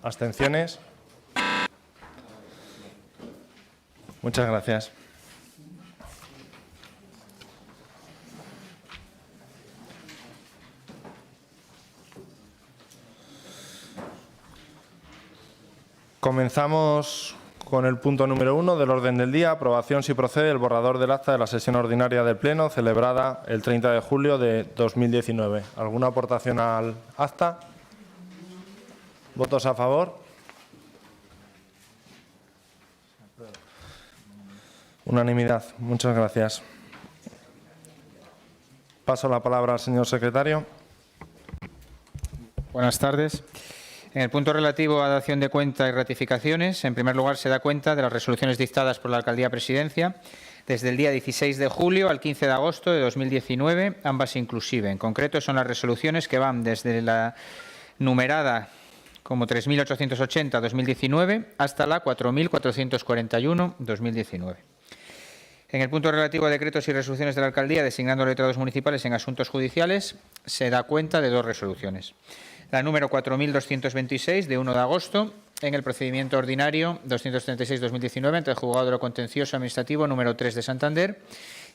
¿Abstenciones? Muchas gracias. Comenzamos con el punto número 1 del orden del día, aprobación si procede del borrador del acta de la sesión ordinaria del Pleno celebrada el 30 de julio de 2019. ¿Alguna aportación al acta? ¿Votos a favor? Unanimidad. Muchas gracias. Paso la palabra al señor secretario. Buenas tardes. En el punto relativo a dación de cuenta y ratificaciones, en primer lugar se da cuenta de las resoluciones dictadas por la Alcaldía Presidencia desde el día 16 de julio al 15 de agosto de 2019, ambas inclusive. En concreto son las resoluciones que van desde la numerada como 3.880-2019 hasta la 4.441-2019. En el punto relativo a decretos y resoluciones de la Alcaldía designando letrados municipales en asuntos judiciales, se da cuenta de dos resoluciones. La número 4.226, de 1 de agosto, en el procedimiento ordinario 236-2019 ante el Juzgado de lo Contencioso Administrativo número 3 de Santander,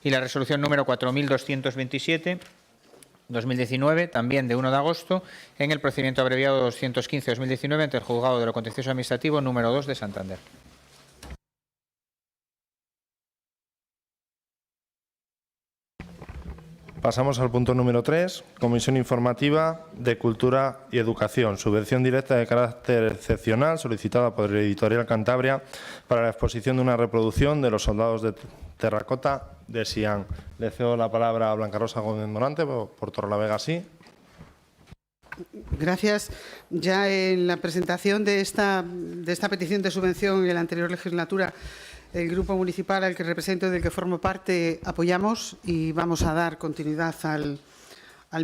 y la resolución número 4.227-2019, también de 1 de agosto, en el procedimiento abreviado 215-2019 ante el Juzgado de lo Contencioso Administrativo número 2 de Santander. Pasamos al punto número 3, Comisión Informativa de Cultura y Educación, subvención directa de carácter excepcional solicitada por el Editorial Cantabria para la exposición de una reproducción de los soldados de terracota de Xi'an. Le cedo la palabra a Blanca Rosa Gómez Morante por Torrelavega, sí. Gracias. Ya en la presentación de esta petición de subvención en la anterior legislatura, el Grupo Municipal al que represento y del que formo parte apoyamos y vamos a dar continuidad al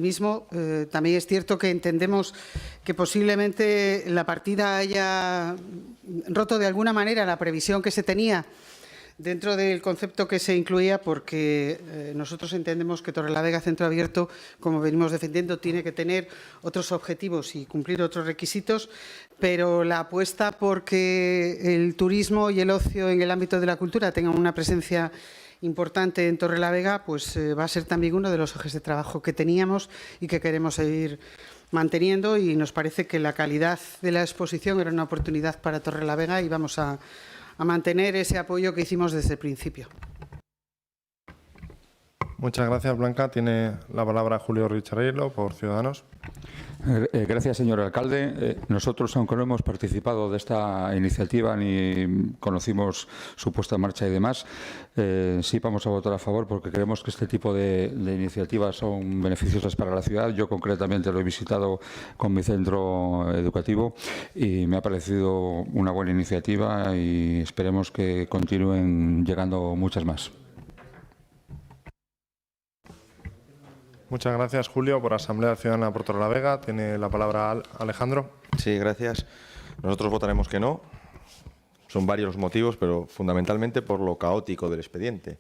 mismo. También es cierto que entendemos que posiblemente la partida haya roto de alguna manera la previsión que se tenía dentro del concepto que se incluía, porque nosotros entendemos que Torrelavega Centro Abierto, como venimos defendiendo, tiene que tener otros objetivos y cumplir otros requisitos, pero la apuesta por que el turismo y el ocio en el ámbito de la cultura tengan una presencia importante en Torrelavega, pues va a ser también uno de los ejes de trabajo que teníamos y que queremos seguir manteniendo, y nos parece que la calidad de la exposición era una oportunidad para Torrelavega y vamos a mantener ese apoyo que hicimos desde el principio. Muchas gracias, Blanca. Tiene la palabra Julio Richarello por Ciudadanos. Gracias, señor alcalde. Nosotros, aunque no hemos participado de esta iniciativa ni conocimos su puesta en marcha y demás, sí vamos a votar a favor porque creemos que este tipo de iniciativas son beneficiosas para la ciudad. Yo concretamente lo he visitado con mi centro educativo y me ha parecido una buena iniciativa y esperemos que continúen llegando muchas más. Muchas gracias, Julio, por Asamblea Ciudadana por Torrelavega. Tiene la palabra Alejandro. Sí, gracias. Nosotros votaremos que no. Son varios los motivos, pero fundamentalmente por lo caótico del expediente.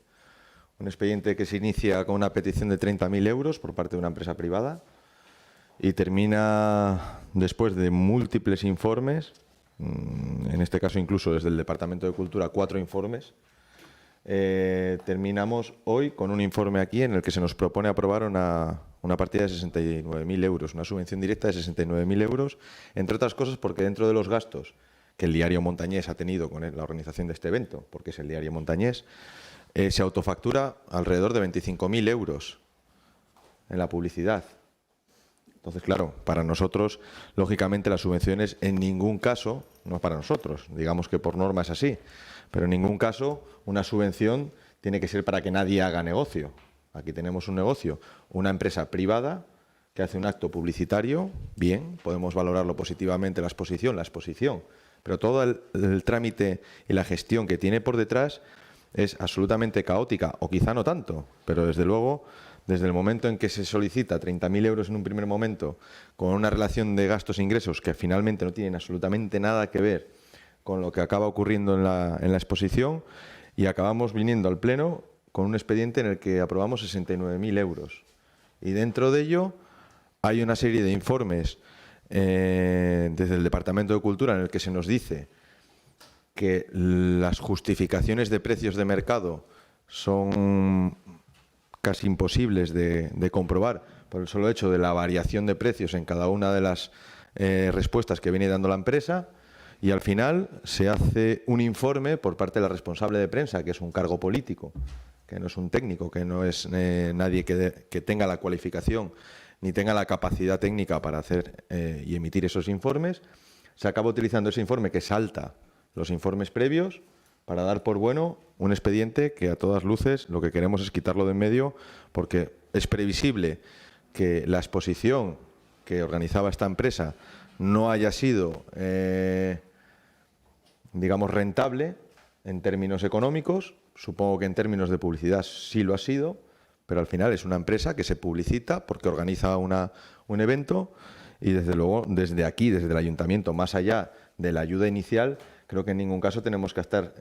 Un expediente que se inicia con una petición de 30.000 euros por parte de una empresa privada y termina, después de múltiples informes, en este caso incluso desde el Departamento de Cultura, 4 informes, terminamos hoy con un informe aquí en el que se nos propone aprobar una partida de 69.000 euros, una subvención directa de 69.000 euros, entre otras cosas porque dentro de los gastos que el diario Montañés ha tenido con la organización de este evento, porque es el diario Montañés, se autofactura alrededor de 25.000 euros en la publicidad. Entonces, claro, para nosotros, lógicamente, las subvenciones en ningún caso, no para nosotros, digamos que por norma es así, pero en ningún caso una subvención tiene que ser para que nadie haga negocio. Aquí tenemos un negocio, una empresa privada que hace un acto publicitario, bien, podemos valorarlo positivamente la exposición, pero todo el trámite y la gestión que tiene por detrás es absolutamente caótica, o quizá no tanto, pero desde luego, desde el momento en que se solicita 30.000 euros en un primer momento, con una relación de gastos-ingresos que finalmente no tienen absolutamente nada que ver con lo que acaba ocurriendo en la exposición, y acabamos viniendo al Pleno con un expediente en el que aprobamos 69.000 euros. Y dentro de ello hay una serie de informes desde el Departamento de Cultura, en el que se nos dice que las justificaciones de precios de mercado son casi imposibles de comprobar por el solo hecho de la variación de precios en cada una de las respuestas que viene dando la empresa, y al final se hace un informe por parte de la responsable de prensa, que es un cargo político, que no es un técnico, que no es nadie que tenga la cualificación ni tenga la capacidad técnica para hacer y emitir esos informes. Se acaba utilizando ese informe que salta los informes previos para dar por bueno un expediente que a todas luces lo que queremos es quitarlo de en medio, porque es previsible que la exposición que organizaba esta empresa no haya sido, digamos, rentable en términos económicos. Supongo que en términos de publicidad sí lo ha sido, pero al final es una empresa que se publicita porque organiza un evento, y desde luego desde aquí, desde el ayuntamiento, más allá de la ayuda inicial, creo que en ningún caso tenemos que estar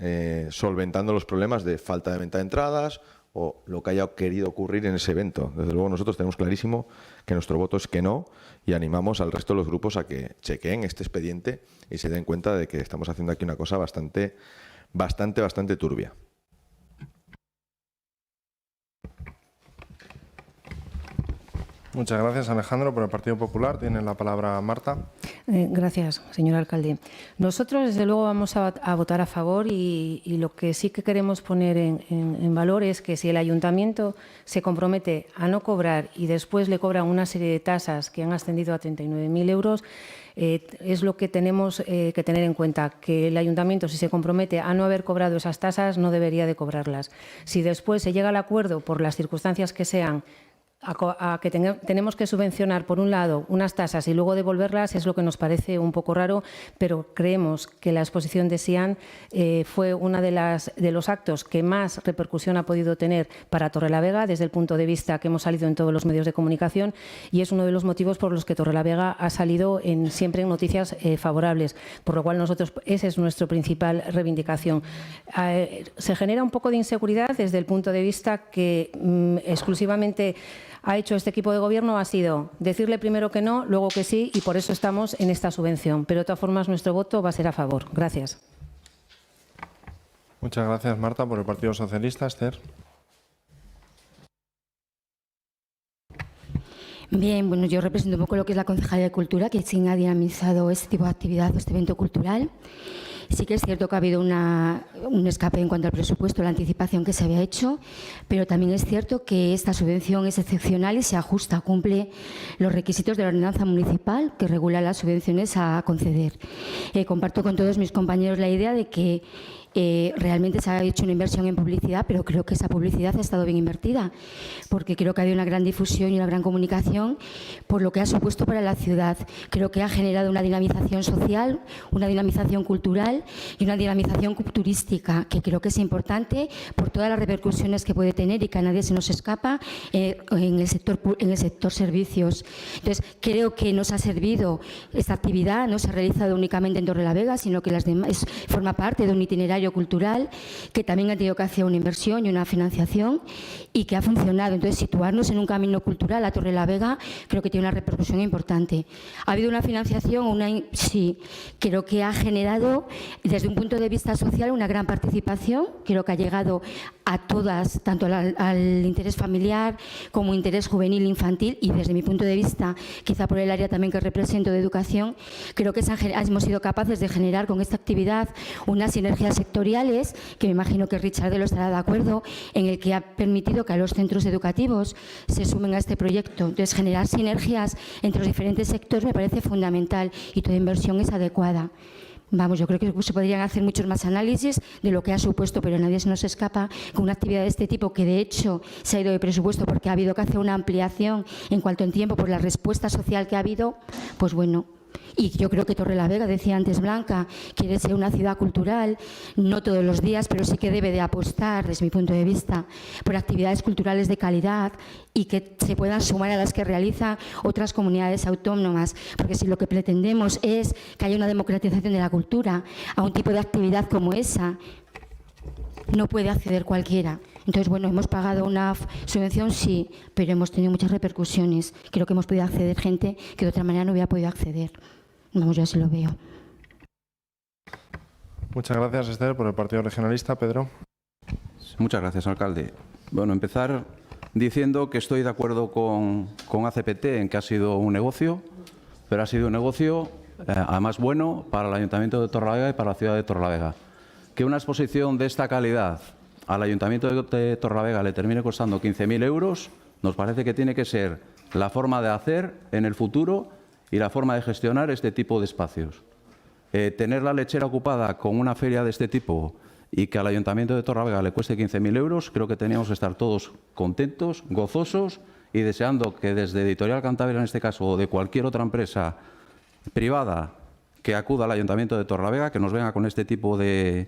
solventando los problemas de falta de venta de entradas o lo que haya querido ocurrir en ese evento. Desde luego nosotros tenemos clarísimo que nuestro voto es que no, y animamos al resto de los grupos a que chequeen este expediente y se den cuenta de que estamos haciendo aquí una cosa bastante turbia. Muchas gracias, Alejandro. Por el Partido Popular tiene la palabra Marta. Gracias, señor alcalde. Nosotros, desde luego, vamos a votar a favor, y lo que sí que queremos poner en valor es que si el ayuntamiento se compromete a no cobrar y después le cobran una serie de tasas que han ascendido a 39.000 euros, es lo que tenemos que tener en cuenta, que el ayuntamiento, si se compromete a no haber cobrado esas tasas, no debería de cobrarlas. Si después se llega al acuerdo, por las circunstancias que sean, a que tenemos que subvencionar, por un lado, unas tasas y luego devolverlas, es lo que nos parece un poco raro, pero creemos que la exposición de Xi'an fue uno de los actos que más repercusión ha podido tener para Torrelavega, desde el punto de vista que hemos salido en todos los medios de comunicación, y es uno de los motivos por los que Torrelavega ha salido siempre en noticias favorables, por lo cual nosotros, esa es nuestra principal reivindicación. Se genera un poco de inseguridad desde el punto de vista que exclusivamente ha hecho este equipo de gobierno ha sido decirle primero que no, luego que sí, y por eso estamos en esta subvención. Pero de todas formas nuestro voto va a ser a favor. Gracias. Muchas gracias, Marta. Por el Partido Socialista, Esther. Bien, bueno, yo represento un poco lo que es la Concejalía de Cultura, que sí ha dinamizado este tipo de actividad, este evento cultural. Sí que es cierto que ha habido un escape en cuanto al presupuesto, la anticipación que se había hecho, pero también es cierto que esta subvención es excepcional y se ajusta, cumple los requisitos de la ordenanza municipal que regula las subvenciones a conceder. Comparto con todos mis compañeros la idea de que realmente se ha hecho una inversión en publicidad, pero creo que esa publicidad ha estado bien invertida, porque creo que ha habido una gran difusión y una gran comunicación por lo que ha supuesto para la ciudad. Creo que ha generado una dinamización social, una dinamización cultural y una dinamización turística, que creo que es importante por todas las repercusiones que puede tener y que a nadie se nos escapa en el sector servicios. Entonces, creo que nos ha servido esta actividad, no se ha realizado únicamente en Torrelavega, sino que las demás forma parte de un itinerario cultural que también ha tenido que hacer una inversión y una financiación y que ha funcionado. Entonces, situarnos en un camino cultural a Torrelavega creo que tiene una repercusión importante. ¿Ha habido una financiación? Sí, creo que ha generado, desde un punto de vista social, una gran participación. Creo que ha llegado a todas, tanto al interés familiar como interés juvenil e infantil, y desde mi punto de vista, quizá por el área también que represento de educación, creo que hemos sido capaces de generar con esta actividad unas sinergias sectoriales, que me imagino que Richard lo estará de acuerdo, en el que ha permitido que a los centros educativos se sumen a este proyecto. Entonces, generar sinergias entre los diferentes sectores me parece fundamental, y toda inversión es adecuada. Vamos, yo creo que se podrían hacer muchos más análisis de lo que ha supuesto, pero nadie se nos escapa con una actividad de este tipo, que de hecho se ha ido de presupuesto porque ha habido que hacer una ampliación en cuanto en tiempo por la respuesta social que ha habido. Pues bueno. Y yo creo que Torrelavega, decía antes Blanca, quiere ser una ciudad cultural, no todos los días, pero sí que debe de apostar, desde mi punto de vista, por actividades culturales de calidad y que se puedan sumar a las que realizan otras comunidades autónomas, porque si lo que pretendemos es que haya una democratización de la cultura, a un tipo de actividad como esa, no puede acceder cualquiera. Entonces, bueno, hemos pagado una subvención, sí, pero hemos tenido muchas repercusiones. Creo que hemos podido acceder gente que de otra manera no hubiera podido acceder. Vamos, yo así lo veo. Muchas gracias, Esther. Por el Partido Regionalista, Pedro. Muchas gracias, alcalde. Bueno, empezar diciendo que estoy de acuerdo con ACPT en que ha sido un negocio, pero ha sido un negocio además bueno para el Ayuntamiento de Torrelavega y para la ciudad de Torrelavega. Que una exposición de esta calidad al Ayuntamiento de Torrelavega le termine costando 15.000 euros, nos parece que tiene que ser la forma de hacer en el futuro y la forma de gestionar este tipo de espacios. Tener la lechera ocupada con una feria de este tipo y que al Ayuntamiento de Torrelavega le cueste 15.000 euros, creo que teníamos que estar todos contentos, gozosos y deseando que desde Editorial Cantabria, en este caso, o de cualquier otra empresa privada que acuda al Ayuntamiento de Torrelavega, que nos venga con este tipo de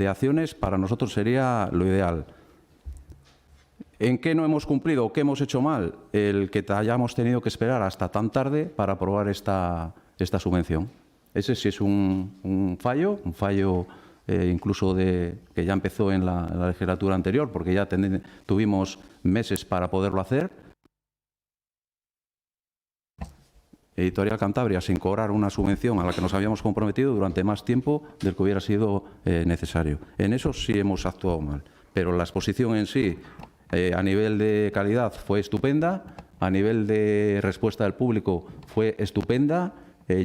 acciones, para nosotros sería lo ideal. ¿En qué no hemos cumplido o qué hemos hecho mal? El que hayamos tenido que esperar hasta tan tarde para aprobar esta subvención. Ese sí es un fallo incluso que ya empezó en la legislatura anterior, porque ya tuvimos meses para poderlo hacer. Editorial Cantabria sin cobrar una subvención a la que nos habíamos comprometido durante más tiempo del que hubiera sido necesario. En eso sí hemos actuado mal, pero la exposición en sí, a nivel de calidad, fue estupenda, a nivel de respuesta del público fue estupenda.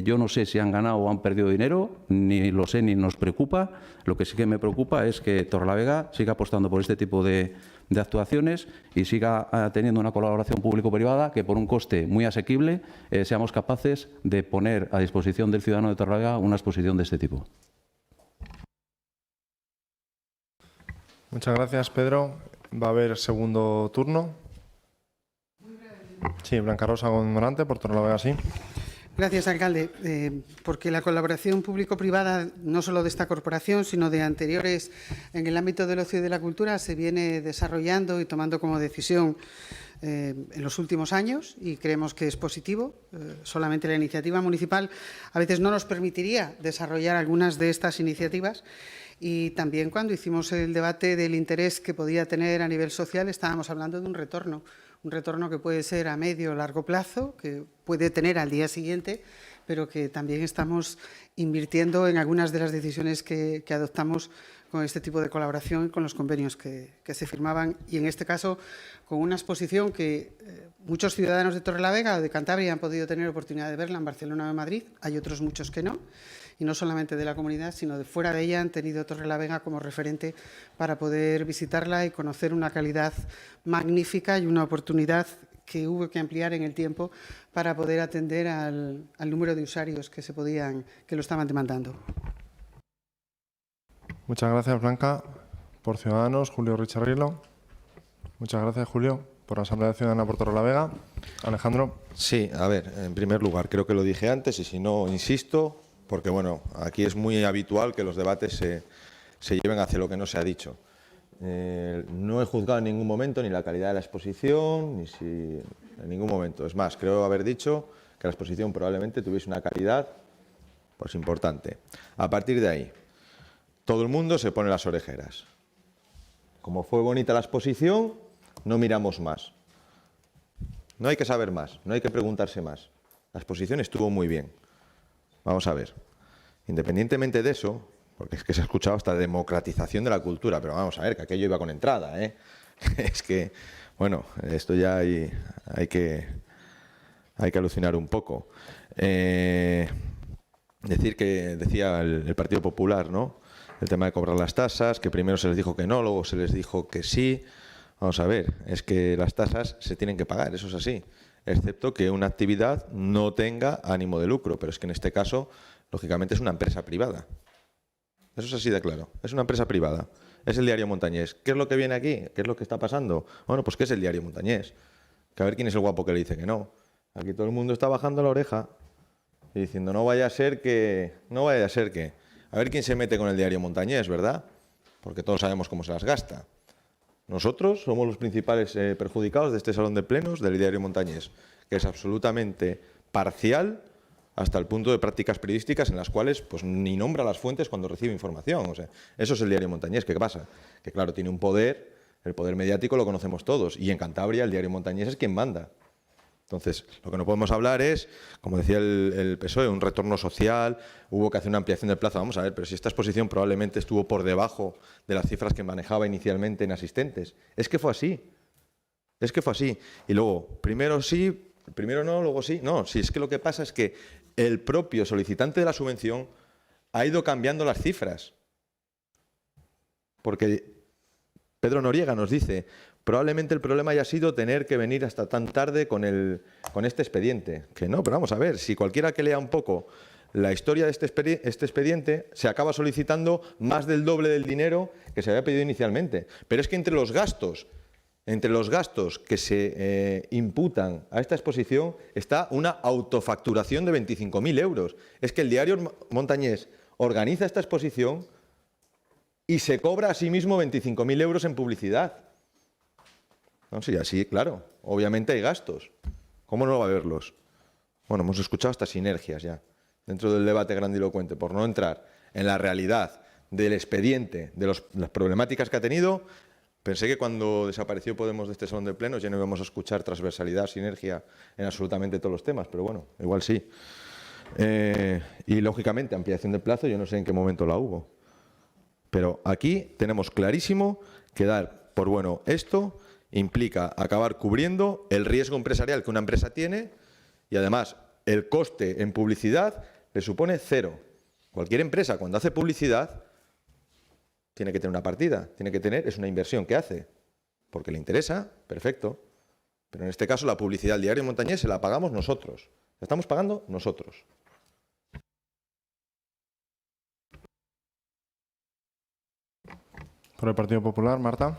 Yo no sé si han ganado o han perdido dinero, ni lo sé ni nos preocupa. Lo que sí que me preocupa es que Torrelavega siga apostando por este tipo de actuaciones y siga teniendo una colaboración público-privada que por un coste muy asequible seamos capaces de poner a disposición del ciudadano de Torrelavega una exposición de este tipo. Muchas gracias, Pedro. Va a haber segundo turno. Sí, Blanca Rosa Morante, por Torrelavega, sí. Gracias, alcalde. Porque la colaboración público-privada, no solo de esta corporación, sino de anteriores en el ámbito del ocio y de la cultura, se viene desarrollando y tomando como decisión en los últimos años y creemos que es positivo. Solamente la iniciativa municipal a veces no nos permitiría desarrollar algunas de estas iniciativas. Y también cuando hicimos el debate del interés que podía tener a nivel social, estábamos hablando de un retorno que puede ser a medio o largo plazo, que puede tener al día siguiente, pero que también estamos invirtiendo en algunas de las decisiones que adoptamos con este tipo de colaboración y con los convenios que se firmaban, y en este caso con una exposición que muchos ciudadanos de Torrelavega o de Cantabria han podido tener oportunidad de verla en Barcelona o en Madrid, hay otros muchos que no, y no solamente de la comunidad, sino de fuera de ella han tenido Torrelavega como referente para poder visitarla y conocer una calidad magnífica y una oportunidad que hubo que ampliar en el tiempo para poder atender al número de usuarios que lo estaban demandando. Muchas gracias, Blanca. Por Ciudadanos, Julio Richarrilo. Muchas gracias, Julio. Por la Asamblea Ciudadana por Torrelavega. Alejandro. Sí, a ver, en primer lugar, creo que lo dije antes y si no, insisto, porque bueno, aquí es muy habitual que los debates se lleven hacia lo que no se ha dicho. No he juzgado en ningún momento ni la calidad de la exposición, en ningún momento. Es más, creo haber dicho que la exposición probablemente tuviese una calidad pues importante. A partir de ahí, todo el mundo se pone las orejeras. Como fue bonita la exposición, no miramos más. No hay que saber más, no hay que preguntarse más. La exposición estuvo muy bien. Vamos a ver, independientemente de eso, porque es que se ha escuchado hasta democratización de la cultura, pero vamos a ver, que aquello iba con entrada, ¿eh? Es que, bueno, esto ya hay que alucinar un poco. Decir que decía el Partido Popular, ¿no? El tema de cobrar las tasas, que primero se les dijo que no, luego se les dijo que sí. Vamos a ver, es que las tasas se tienen que pagar, eso es así, excepto que una actividad no tenga ánimo de lucro, pero es que en este caso, lógicamente, es una empresa privada. Eso es así de claro, es una empresa privada, es el Diario Montañés. ¿Qué es lo que viene aquí? ¿Qué es lo que está pasando? Bueno, pues ¿qué es el Diario Montañés? Que a ver quién es el guapo que le dice que no. Aquí todo el mundo está bajando la oreja y diciendo no vaya a ser que... A ver quién se mete con el Diario Montañés, ¿verdad? Porque todos sabemos cómo se las gasta. Nosotros somos los principales perjudicados de este salón de plenos del Diario Montañés, que es absolutamente parcial hasta el punto de prácticas periodísticas en las cuales pues, ni nombra las fuentes cuando recibe información. O sea, eso es el diario Montañés. ¿Qué pasa? Que claro, tiene un poder, el poder mediático lo conocemos todos, y en Cantabria el diario Montañés es quien manda. Entonces, lo que no podemos hablar es, como decía el PSOE, un retorno social, hubo que hacer una ampliación del plazo. Vamos a ver, pero si esta exposición probablemente estuvo por debajo de las cifras que manejaba inicialmente en asistentes. Es que fue así. Es que fue así. Y luego, primero sí, primero no, luego sí. No, si es que lo que pasa es que el propio solicitante de la subvención ha ido cambiando las cifras. Porque Pedro Noriega nos dice, probablemente el problema haya sido tener que venir hasta tan tarde con este expediente. Que no, pero vamos a ver, si cualquiera que lea un poco la historia de este expediente, se acaba solicitando más del doble del dinero que se había pedido inicialmente. Pero es que entre los gastos que se imputan a esta exposición está una autofacturación de 25.000 euros. Es que el diario Montañés organiza esta exposición y se cobra a sí mismo 25.000 euros en publicidad. No, sí, así, claro. Obviamente hay gastos. ¿Cómo no va a haberlos? Bueno, hemos escuchado hasta sinergias ya, dentro del debate grandilocuente, por no entrar en la realidad del expediente, de las problemáticas que ha tenido. Pensé que cuando desapareció Podemos de este salón de plenos ya no íbamos a escuchar transversalidad, sinergia en absolutamente todos los temas, pero bueno, igual sí. Y lógicamente ampliación de plazo, yo no sé en qué momento la hubo. Pero aquí tenemos clarísimo que dar por bueno esto implica acabar cubriendo el riesgo empresarial que una empresa tiene y además el coste en publicidad le supone cero. Cualquier empresa cuando hace publicidad tiene que tener una partida, es una inversión que hace, porque le interesa, perfecto. Pero en este caso la publicidad del diario Montañés se la pagamos nosotros, la estamos pagando nosotros. Por el Partido Popular, Marta.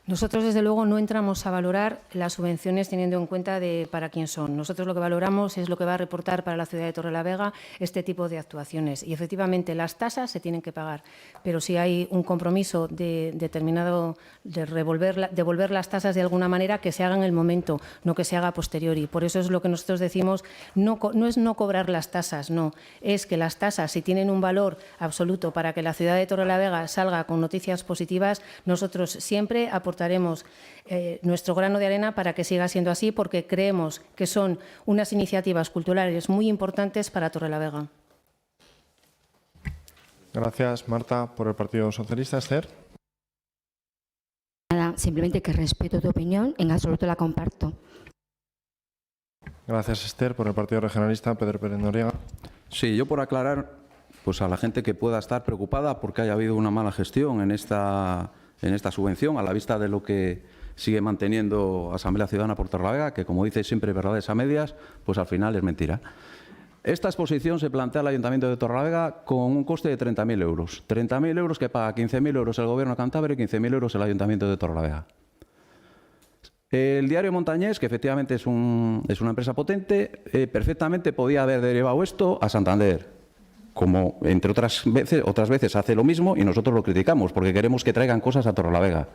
Nosotros, desde luego, no entramos a valorar las subvenciones teniendo en cuenta para quién son. Nosotros lo que valoramos es lo que va a reportar para la ciudad de Torrelavega este tipo de actuaciones. Y, efectivamente, las tasas se tienen que pagar. Pero si hay un compromiso determinado de devolver las tasas de alguna manera, que se haga en el momento, no que se haga a posteriori. Por eso es lo que nosotros decimos, no es no cobrar las tasas, no. Es que las tasas, si tienen un valor absoluto para que la ciudad de Torrelavega salga con noticias positivas, nosotros siempre aportaremos nuestro grano de arena para que siga siendo así, porque creemos que son unas iniciativas culturales muy importantes para Torrelavega. Gracias, Marta. Por el Partido Socialista, Esther. Nada, simplemente que respeto tu opinión, en absoluto la comparto. Gracias, Esther. Por el Partido Regionalista, Pedro Pérez Noriega. Sí, yo por aclarar pues a la gente que pueda estar preocupada porque haya habido una mala gestión en esta subvención, a la vista de lo que sigue manteniendo Asamblea Ciudadana por Torrelavega, que como dice siempre verdades a medias, pues al final es mentira. Esta exposición se plantea al Ayuntamiento de Torrelavega con un coste de 30.000 euros. 30.000 euros que paga 15.000 euros el Gobierno de Cantabria y 15.000 euros el Ayuntamiento de Torrelavega. El diario Montañés, que efectivamente es una empresa potente, perfectamente podía haber derivado esto a Santander. Como entre otras veces hace lo mismo y nosotros lo criticamos porque queremos que traigan cosas a Torrelavega.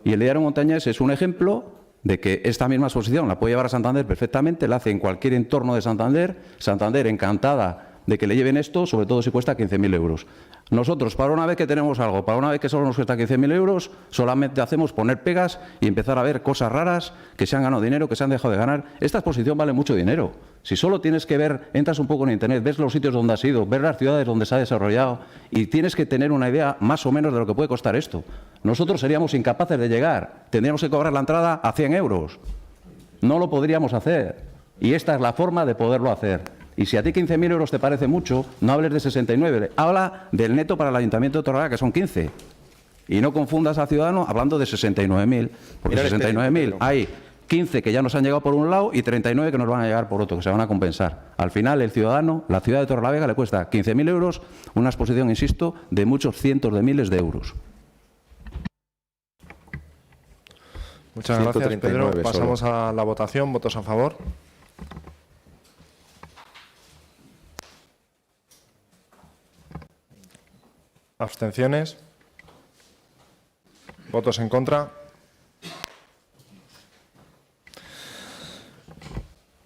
Y el diario Montañés es un ejemplo de que esta misma exposición la puede llevar a Santander perfectamente, la hace en cualquier entorno de Santander. Santander encantada de que le lleven esto, sobre todo si cuesta 15.000 euros. Nosotros, para una vez que tenemos algo, para una vez que solo nos cuesta 15.000 euros, solamente hacemos poner pegas y empezar a ver cosas raras que se han ganado dinero, que se han dejado de ganar. Esta exposición vale mucho dinero. Si solo tienes que ver, entras un poco en Internet, ves los sitios donde has ido, ves las ciudades donde se ha desarrollado y tienes que tener una idea más o menos de lo que puede costar esto. Nosotros seríamos incapaces de llegar. Tendríamos que cobrar la entrada a 100 euros. No lo podríamos hacer. Y esta es la forma de poderlo hacer. Y si a ti 15.000 euros te parece mucho, no hables de 69, habla del neto para el Ayuntamiento de Torrelavega, que son 15. Y no confundas al ciudadano hablando de 69.000, porque 69.000 hay 15 que ya nos han llegado por un lado y 39 que nos van a llegar por otro, que se van a compensar. Al final, el ciudadano, la ciudad de Torrelavega, le cuesta 15.000 euros, una exposición, insisto, de muchos cientos de miles de euros. Muchas gracias, Pedro. Pasamos a la votación. ¿Votos a favor? ¿Abstenciones? ¿Votos en contra?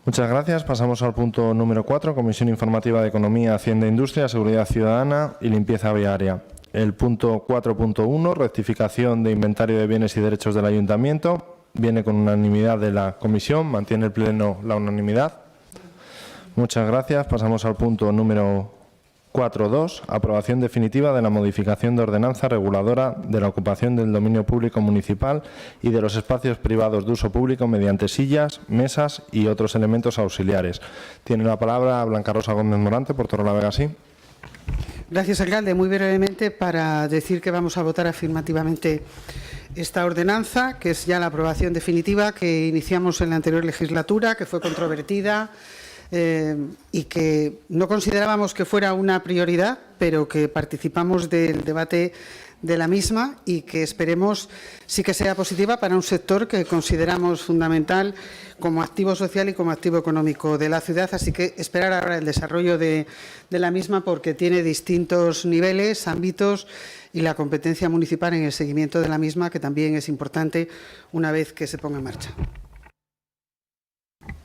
Muchas Muchas gracias. Pasamos al punto número 4, Comisión Informativa de Economía, Hacienda e Industria, Seguridad Ciudadana y Limpieza Viaria. El punto 4.1, rectificación de inventario de bienes y derechos del Ayuntamiento. Viene con unanimidad de la Comisión. ¿Mantiene el Pleno la unanimidad? Muchas gracias. Pasamos al punto número 4.2, aprobación definitiva de la modificación de ordenanza reguladora de la ocupación del dominio público municipal y de los espacios privados de uso público mediante sillas, mesas y otros elementos auxiliares. Tiene la palabra Blanca Rosa Gómez Morante, por Torrelavega, sí. Gracias, alcalde. Muy brevemente, para decir que vamos a votar afirmativamente esta ordenanza, que es ya la aprobación definitiva que iniciamos en la anterior legislatura, que fue controvertida y que no considerábamos que fuera una prioridad, pero que participamos del debate de la misma y que esperemos sí que sea positiva para un sector que consideramos fundamental como activo social y como activo económico de la ciudad. Así que esperar ahora el desarrollo de la misma, porque tiene distintos niveles, ámbitos y la competencia municipal en el seguimiento de la misma, que también es importante una vez que se ponga en marcha.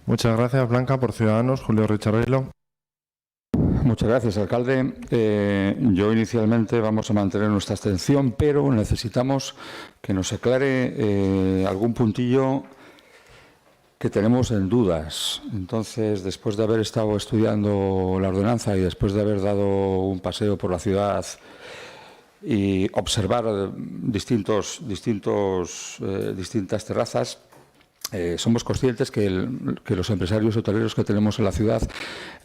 Muchas gracias, Blanca. Por Ciudadanos, Julio Richarrilo. Muchas gracias, alcalde. Yo inicialmente vamos a mantener nuestra abstención, pero necesitamos que nos aclare algún puntillo que tenemos en dudas. Entonces, después de haber estado estudiando la ordenanza y después de haber dado un paseo por la ciudad y observar distintas terrazas, somos conscientes que los empresarios hoteleros que tenemos en la ciudad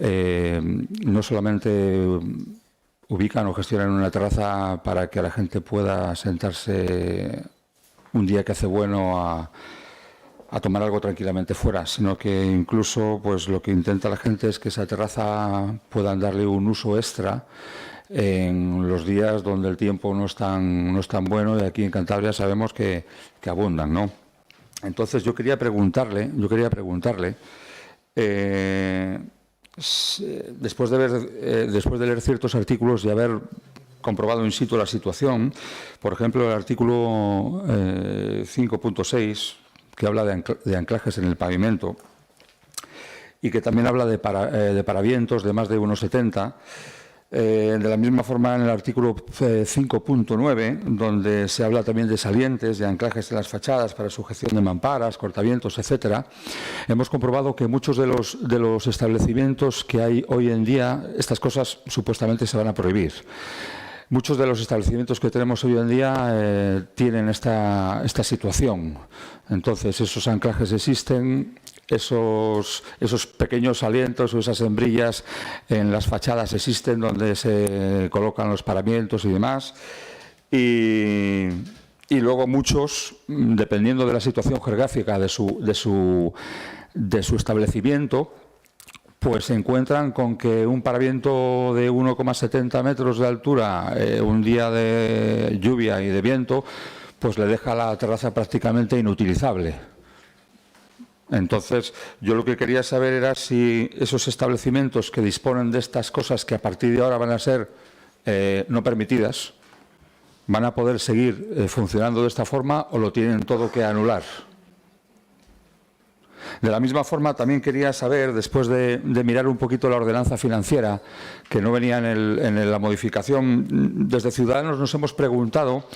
no solamente ubican o gestionan una terraza para que la gente pueda sentarse un día que hace bueno a tomar algo tranquilamente fuera, sino que incluso pues lo que intenta la gente es que esa terraza puedan darle un uso extra en los días donde el tiempo no es tan bueno, y aquí en Cantabria sabemos que abundan, ¿no? Entonces yo quería preguntarle, después de leer ciertos artículos y haber comprobado in situ la situación, por ejemplo el artículo 5.6, que habla de anclajes en el pavimento y que también habla de paravientos de más de 1,70. De la misma forma, en el artículo 5.9, donde se habla también de salientes, de anclajes en las fachadas para sujeción de mamparas, cortavientos, etcétera, hemos comprobado que muchos de los establecimientos que hay hoy en día, estas cosas supuestamente se van a prohibir. Muchos de los establecimientos que tenemos hoy en día tienen esta situación. Entonces, esos anclajes existen. Esos pequeños salientos o esas hembrillas en las fachadas existen, donde se colocan los paravientos y demás. Y luego muchos, dependiendo de la situación geográfica de su establecimiento, pues se encuentran con que un paraviento de 1,70 metros de altura, un día de lluvia y de viento, pues le deja la terraza prácticamente inutilizable. Entonces, yo lo que quería saber era si esos establecimientos que disponen de estas cosas, que a partir de ahora van a ser no permitidas, van a poder seguir funcionando de esta forma o lo tienen todo que anular. De la misma forma, también quería saber, después de mirar un poquito la ordenanza financiera, que no venía en la modificación, desde Ciudadanos nos hemos preguntado,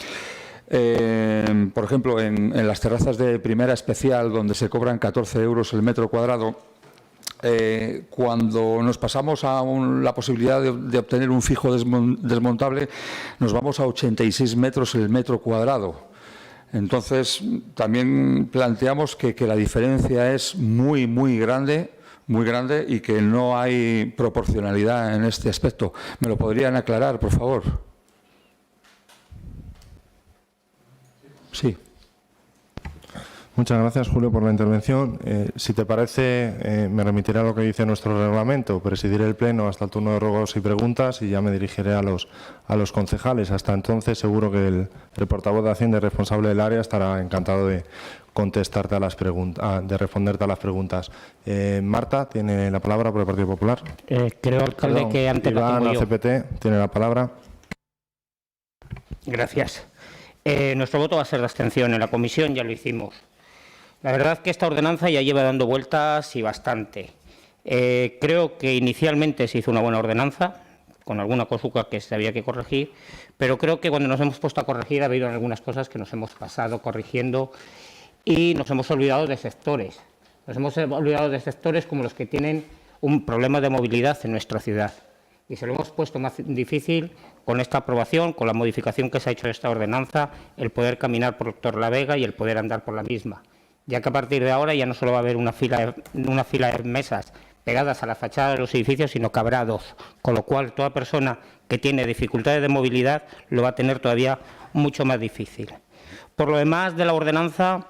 por ejemplo, en las terrazas de primera especial, donde se cobran 14 euros el metro cuadrado, cuando nos pasamos a la posibilidad de obtener un fijo desmontable, nos vamos a 86 metros el metro cuadrado. Entonces, también planteamos que la diferencia es muy grande y que no hay proporcionalidad en este aspecto. ¿Me lo podrían aclarar, por favor? Sí. Muchas gracias, Julio, por la intervención. Si te parece, me remitiré a lo que dice nuestro reglamento. Presidiré el Pleno hasta el turno de ruegos y preguntas y ya me dirigiré a los concejales. Hasta entonces, seguro que el portavoz de Hacienda y responsable del área estará encantado de contestarte a las preguntas, de responderte a las preguntas. Marta tiene la palabra por el Partido Popular. Creo, alcalde, que antes Iván, la tengo yo. ACPT, tiene la palabra. Gracias. Nuestro voto va a ser de abstención. En la comisión ya lo hicimos. La verdad que esta ordenanza ya lleva dando vueltas y bastante. Creo que inicialmente se hizo una buena ordenanza, con alguna cosa que se había que corregir, pero creo que cuando nos hemos puesto a corregir ha habido algunas cosas que nos hemos pasado corrigiendo y nos hemos olvidado de sectores. Nos hemos olvidado de sectores como los que tienen un problema de movilidad en nuestra ciudad. Y se lo hemos puesto más difícil con esta aprobación, con la modificación que se ha hecho de esta ordenanza, el poder caminar por Torrelavega y el poder andar por la misma. Ya que a partir de ahora ya no solo va a haber una fila de mesas pegadas a la fachada de los edificios, sino que habrá dos. Con lo cual, toda persona que tiene dificultades de movilidad lo va a tener todavía mucho más difícil. Por lo demás de la ordenanza,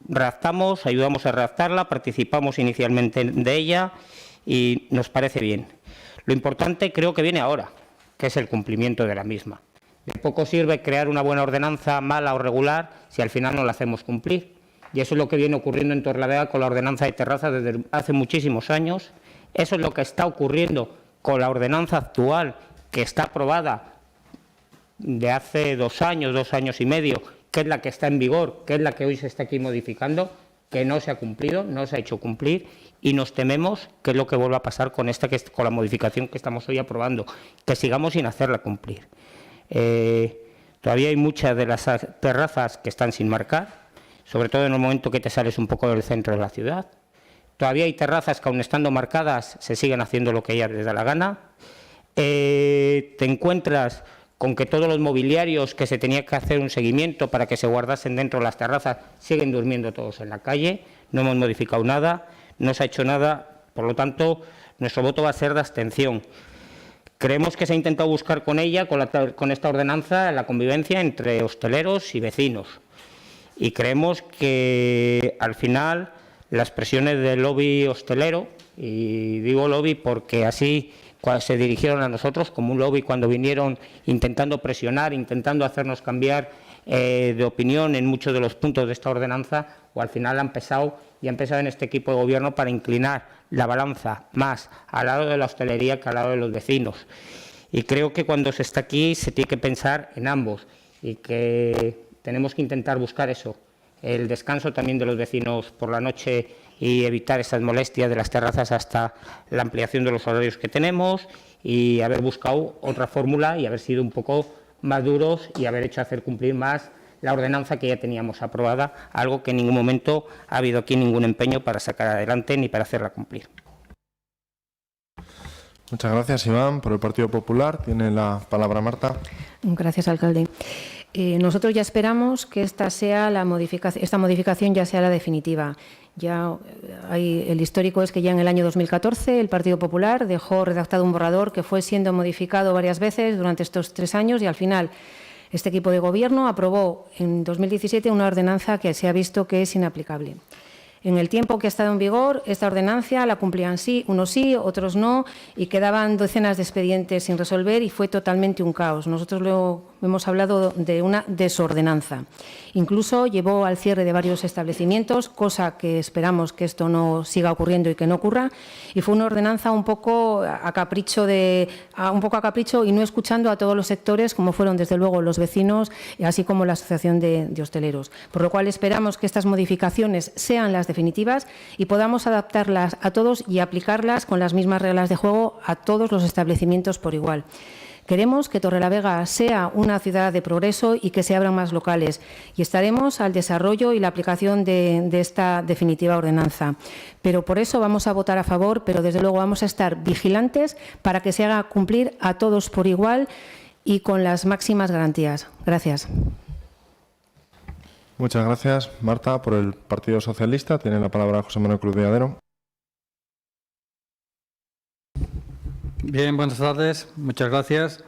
redactamos, ayudamos a redactarla, participamos inicialmente de ella y nos parece bien. Lo importante creo que viene ahora, que es el cumplimiento de la misma. De poco sirve crear una buena ordenanza, mala o regular, si al final no la hacemos cumplir. Y eso es lo que viene ocurriendo en Torrelavega con la ordenanza de terrazas desde hace muchísimos años. Eso es lo que está ocurriendo con la ordenanza actual, que está aprobada de hace 2 años y medio, que es la que está en vigor, que es la que hoy se está aquí modificando, que no se ha cumplido, no se ha hecho cumplir, y nos tememos que es lo que vuelva a pasar con con la modificación que estamos hoy aprobando, que sigamos sin hacerla cumplir. Todavía hay muchas de las terrazas que están sin marcar, sobre todo en el momento que te sales un poco del centro de la ciudad. Todavía hay terrazas que, aun estando marcadas, se siguen haciendo lo que a ellas les da la gana. Te encuentras con que todos los mobiliarios que se tenía que hacer un seguimiento para que se guardasen dentro de las terrazas siguen durmiendo todos en la calle. No hemos modificado nada, no se ha hecho nada, por lo tanto, nuestro voto va a ser de abstención. Creemos que se ha intentado buscar con ella, con esta ordenanza, la convivencia entre hosteleros y vecinos. Y creemos que, al final, las presiones del lobby hostelero, y digo lobby porque así se dirigieron a nosotros como un lobby cuando vinieron intentando presionar, intentando hacernos cambiar de opinión en muchos de los puntos de esta ordenanza, o al final han empezado en este equipo de gobierno para inclinar la balanza más al lado de la hostelería que al lado de los vecinos. Y creo que cuando se está aquí se tiene que pensar en ambos y que tenemos que intentar buscar eso, el descanso también de los vecinos por la noche y evitar esas molestias de las terrazas hasta la ampliación de los horarios que tenemos, y haber buscado otra fórmula y haber sido un poco más duros y haber hecho hacer cumplir más la ordenanza que ya teníamos aprobada, algo que en ningún momento ha habido aquí ningún empeño para sacar adelante ni para hacerla cumplir. Muchas gracias, Iván. Por el Partido Popular tiene la palabra Marta. Gracias, alcalde. Nosotros ya esperamos que esta modificación ya sea la definitiva. El histórico es que ya en el año 2014 el Partido Popular dejó redactado un borrador que fue siendo modificado varias veces durante estos 3 años, y al final este equipo de gobierno aprobó en 2017 una ordenanza que se ha visto que es inaplicable. En el tiempo que ha estado en vigor, esta ordenanza la cumplían unos sí, otros no, y quedaban docenas de expedientes sin resolver y fue totalmente un caos. Nosotros hemos hablado de una desordenanza. Incluso llevó al cierre de varios establecimientos, cosa que esperamos que esto no siga ocurriendo y que no ocurra, y fue una ordenanza un poco a capricho y no escuchando a todos los sectores, como fueron desde luego los vecinos, así como la Asociación de Hosteleros. Por lo cual esperamos que estas modificaciones sean las definitivas y podamos adaptarlas a todos y aplicarlas con las mismas reglas de juego a todos los establecimientos por igual. Queremos que Torrelavega sea una ciudad de progreso y que se abran más locales, y estaremos al desarrollo y la aplicación de esta definitiva ordenanza. Pero por eso vamos a votar a favor, pero desde luego vamos a estar vigilantes para que se haga cumplir a todos por igual y con las máximas garantías. Gracias. Muchas gracias, Marta. Por el Partido Socialista tiene la palabra José Manuel Cruz Villadero. Bien, buenas tardes. Muchas gracias.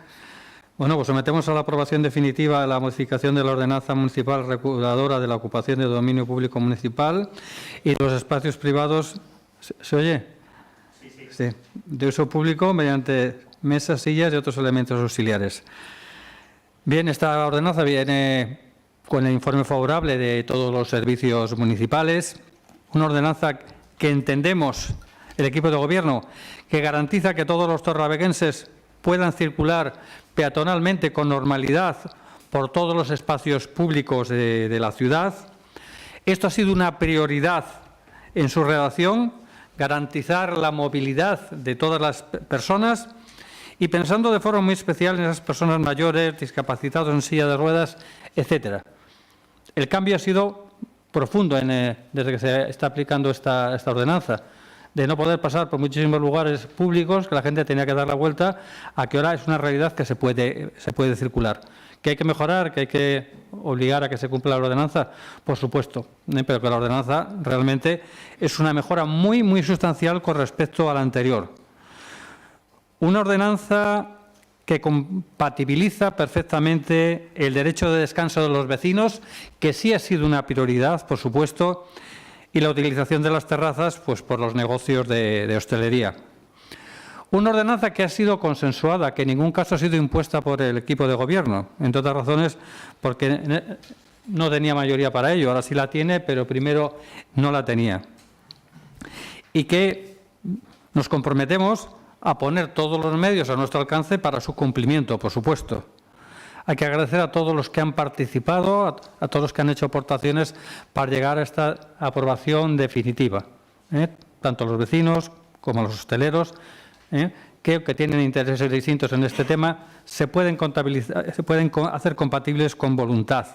Bueno, pues sometemos a la aprobación definitiva la modificación de la ordenanza municipal reguladora de la ocupación de dominio público municipal y los espacios privados. ¿Se oye? Sí. De uso público mediante mesas, sillas y otros elementos auxiliares. Bien, esta ordenanza viene con el informe favorable de todos los servicios municipales. Una ordenanza que entendemos, el equipo de gobierno, que garantiza que todos los torrelaveguenses puedan circular peatonalmente con normalidad por todos los espacios públicos de la ciudad. Esto ha sido una prioridad en su redacción garantizar la movilidad de todas las personas y pensando de forma muy especial en esas personas mayores, discapacitados en silla de ruedas, etcétera. El cambio ha sido profundo desde que se está aplicando esta ordenanza, de no poder pasar por muchísimos lugares públicos, que la gente tenía que dar la vuelta, a que ahora es una realidad que se puede circular. ¿Que hay que mejorar? ¿Que hay que obligar a que se cumpla la ordenanza? Por supuesto, pero que la ordenanza realmente es una mejora muy, muy sustancial con respecto a la anterior. Una ordenanza que compatibiliza perfectamente el derecho de descanso de los vecinos, que sí ha sido una prioridad, por supuesto, y la utilización de las terrazas pues, por los negocios de hostelería. Una ordenanza que ha sido consensuada, que en ningún caso ha sido impuesta por el equipo de gobierno, entre otras razones porque no tenía mayoría para ello, ahora sí la tiene, pero primero no la tenía. Y que nos comprometemos a poner todos los medios a nuestro alcance para su cumplimiento, por supuesto. Hay que agradecer a todos los que han participado, a todos los que han hecho aportaciones para llegar a esta aprobación definitiva, tanto los vecinos como los hosteleros, que tienen intereses distintos en este tema, se pueden hacer compatibles con voluntad.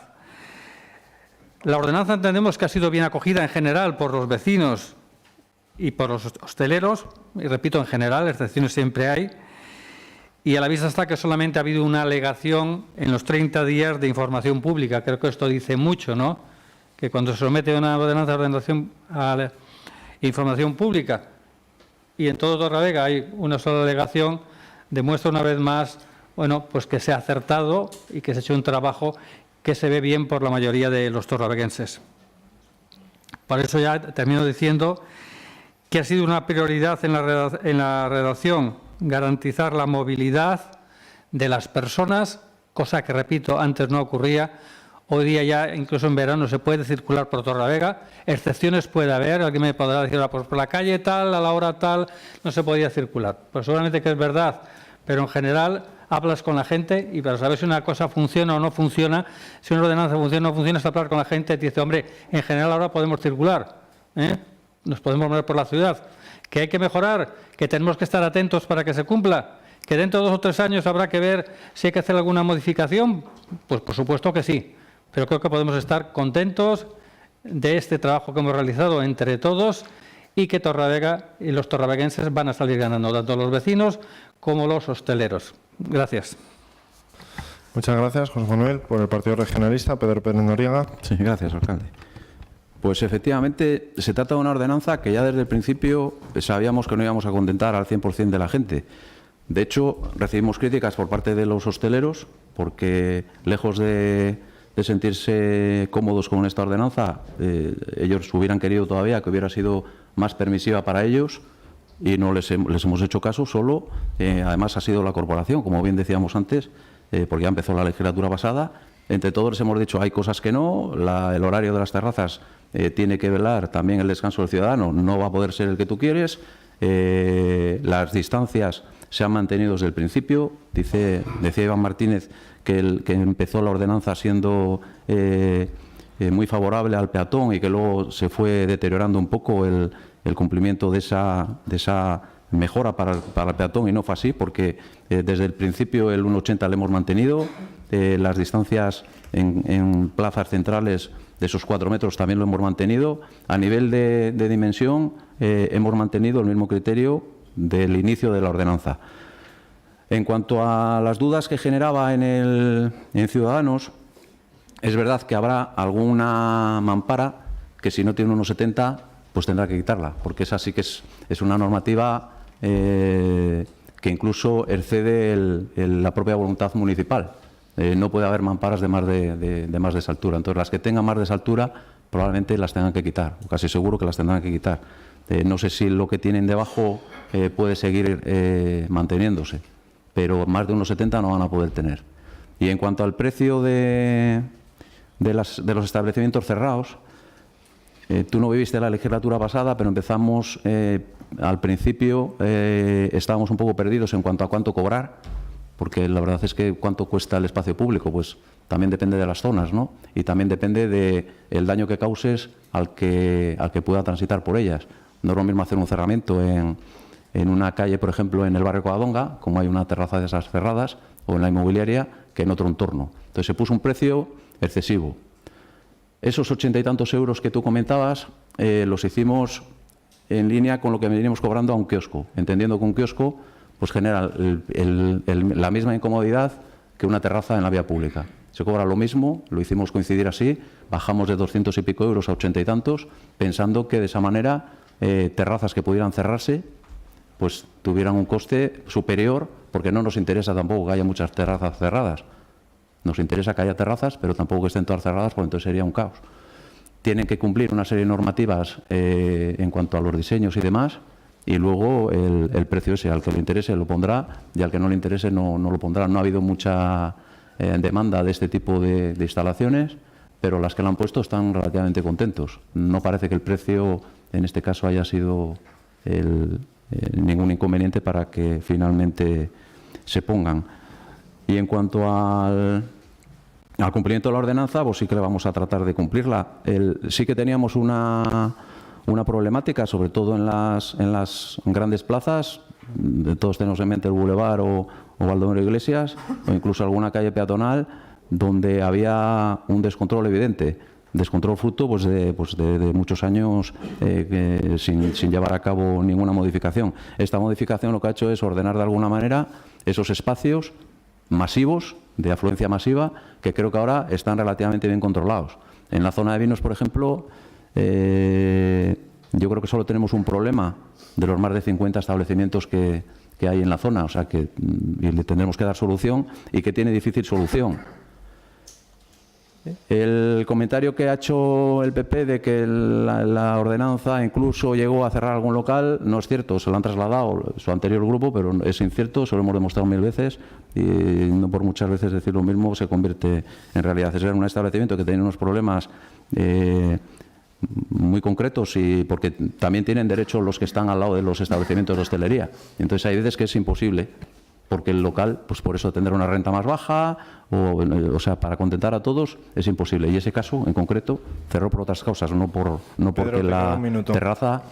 La ordenanza entendemos que ha sido bien acogida en general por los vecinos y por los hosteleros, y repito, en general, excepciones siempre hay, y a la vista está que solamente ha habido una alegación en los 30 días de información pública. Creo que esto dice mucho, ¿no? Que cuando se somete una ordenanza a la información pública y en todo Torrelavega hay una sola alegación, demuestra una vez más, bueno, pues que se ha acertado y que se ha hecho un trabajo que se ve bien por la mayoría de los torreveguenses. Por eso ya termino diciendo que ha sido una prioridad en la redacción garantizar la movilidad de las personas, cosa que, repito, antes no ocurría. Hoy día ya, incluso en verano, se puede circular por Torrelavega. Excepciones puede haber. Alguien me podrá decir, pues por la calle tal, a la hora tal, no se podía circular. Pues seguramente que es verdad, pero en general hablas con la gente y para saber si una cosa funciona o no funciona, si una ordenanza funciona o no funciona, es hablar con la gente y te dice, hombre, en general ahora podemos circular, nos podemos mover por la ciudad. ¿Que hay que mejorar? ¿Que tenemos que estar atentos para que se cumpla? ¿Que dentro de 2 o 3 años habrá que ver si hay que hacer alguna modificación? Pues por supuesto que sí. Pero creo que podemos estar contentos de este trabajo que hemos realizado entre todos y que Torrelavega y los torreveguenses van a salir ganando, tanto los vecinos como los hosteleros. Gracias. Muchas gracias, José Manuel. Por el Partido Regionalista, Pedro Pérez Noriega. Sí, gracias, alcalde. Pues efectivamente se trata de una ordenanza que ya desde el principio sabíamos que no íbamos a contentar al 100% de la gente. De hecho, recibimos críticas por parte de los hosteleros porque, lejos de sentirse cómodos con esta ordenanza, ellos hubieran querido todavía que hubiera sido más permisiva para ellos y no les hemos hecho caso. Solo, además ha sido la corporación, como bien decíamos antes, porque ya empezó la legislatura pasada. Entre todos les hemos dicho hay cosas que no, el horario de las terrazas tiene que velar también el descanso del ciudadano, no va a poder ser el que tú quieres, las distancias se han mantenido desde el principio. Decía Iván Martínez que empezó la ordenanza siendo muy favorable al peatón y que luego se fue deteriorando un poco el cumplimiento de esa mejora para el peatón, y no fue así, porque desde el principio el 1,80 le hemos mantenido, las distancias en plazas centrales de esos 4 metros también lo hemos mantenido. A nivel de dimensión hemos mantenido el mismo criterio del inicio de la ordenanza. En cuanto a las dudas que generaba en Ciudadanos, es verdad que habrá alguna mampara que si no tiene 1,70 pues tendrá que quitarla, porque esa sí que es una normativa que incluso excede la propia voluntad municipal. No puede haber mamparas de más de esa altura. Entonces, las que tengan más de esa altura probablemente las tengan que quitar, casi seguro que las tendrán que quitar. No sé si lo que tienen debajo puede seguir manteniéndose, pero más de 1,70 no van a poder tener. Y en cuanto al precio de los establecimientos cerrados, tú no viviste la legislatura pasada, pero empezamos, al principio estábamos un poco perdidos en cuanto a cuánto cobrar, porque la verdad es que cuánto cuesta el espacio público, pues también depende de las zonas, ¿no? Y también depende del daño que causes al que pueda transitar por ellas. No es lo mismo hacer un cerramiento en una calle, por ejemplo, en el barrio Covadonga, como hay una terraza de esas cerradas, o en la inmobiliaria, que en otro entorno. Entonces se puso un precio excesivo. Esos 80 y tantos euros que tú comentabas los hicimos en línea con lo que veníamos cobrando a un kiosco, entendiendo que un kiosco pues genera la misma incomodidad que una terraza en la vía pública. Se cobra lo mismo, lo hicimos coincidir así, bajamos de 200 y pico euros a 80 y tantos, pensando que de esa manera terrazas que pudieran cerrarse pues tuvieran un coste superior, porque no nos interesa tampoco que haya muchas terrazas cerradas. Nos interesa que haya terrazas, pero tampoco que estén todas cerradas, porque entonces sería un caos. Tienen que cumplir una serie de normativas en cuanto a los diseños y demás, y luego el precio ese, al que le interese lo pondrá y al que no le interese no lo pondrá. No ha habido mucha demanda de este tipo de instalaciones, pero las que lo han puesto están relativamente contentos. No parece que el precio, en este caso, haya sido ningún inconveniente para que finalmente se pongan. Y en cuanto al cumplimiento de la ordenanza, pues sí que le vamos a tratar de cumplirla. Sí que teníamos una problemática, sobre todo en las grandes plazas. Todos tenemos en mente el Boulevard o Baldomero Iglesias, o incluso alguna calle peatonal, donde había un descontrol evidente. Descontrol fruto pues de muchos años sin llevar a cabo ninguna modificación. Esta modificación lo que ha hecho es ordenar de alguna manera esos espacios masivos, de afluencia masiva, que creo que ahora están relativamente bien controlados. En la zona de vinos, por ejemplo, yo creo que solo tenemos un problema de los más de 50 establecimientos que hay en la zona, o sea que le tendremos que dar solución y que tiene difícil solución. El comentario que ha hecho el PP de que la ordenanza incluso llegó a cerrar algún local no es cierto, se lo han trasladado su anterior grupo, pero es incierto, se lo hemos demostrado 1000 veces y no por muchas veces decir lo mismo se convierte en realidad. Es un establecimiento que tiene unos problemas muy concretos y porque también tienen derecho los que están al lado de los establecimientos de hostelería. Entonces hay veces que es imposible, porque el local, pues por eso tendrá una renta más baja, o sea, para contentar a todos es imposible. Y ese caso, en concreto, cerró por otras causas, no porque la terraza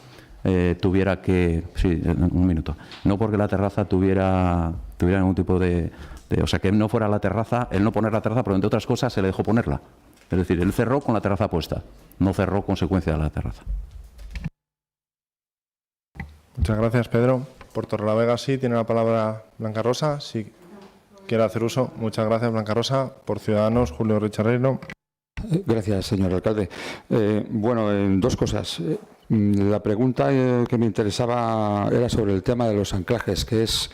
tuviera que... Sí, un minuto. No porque la terraza tuviera ningún tipo de... O sea, que no fuera la terraza, el no poner la terraza, pero entre otras cosas se le dejó ponerla. Es decir, él cerró con la terraza puesta, no cerró consecuencia de la terraza. Muchas gracias, Pedro. Por Torrelavega sí, tiene la palabra Blanca Rosa, si quiere hacer uso. Muchas gracias, Blanca Rosa. Por Ciudadanos, Julio Richarreiro. Gracias, señor alcalde. Bueno, dos cosas. La pregunta que me interesaba era sobre el tema de los anclajes, que es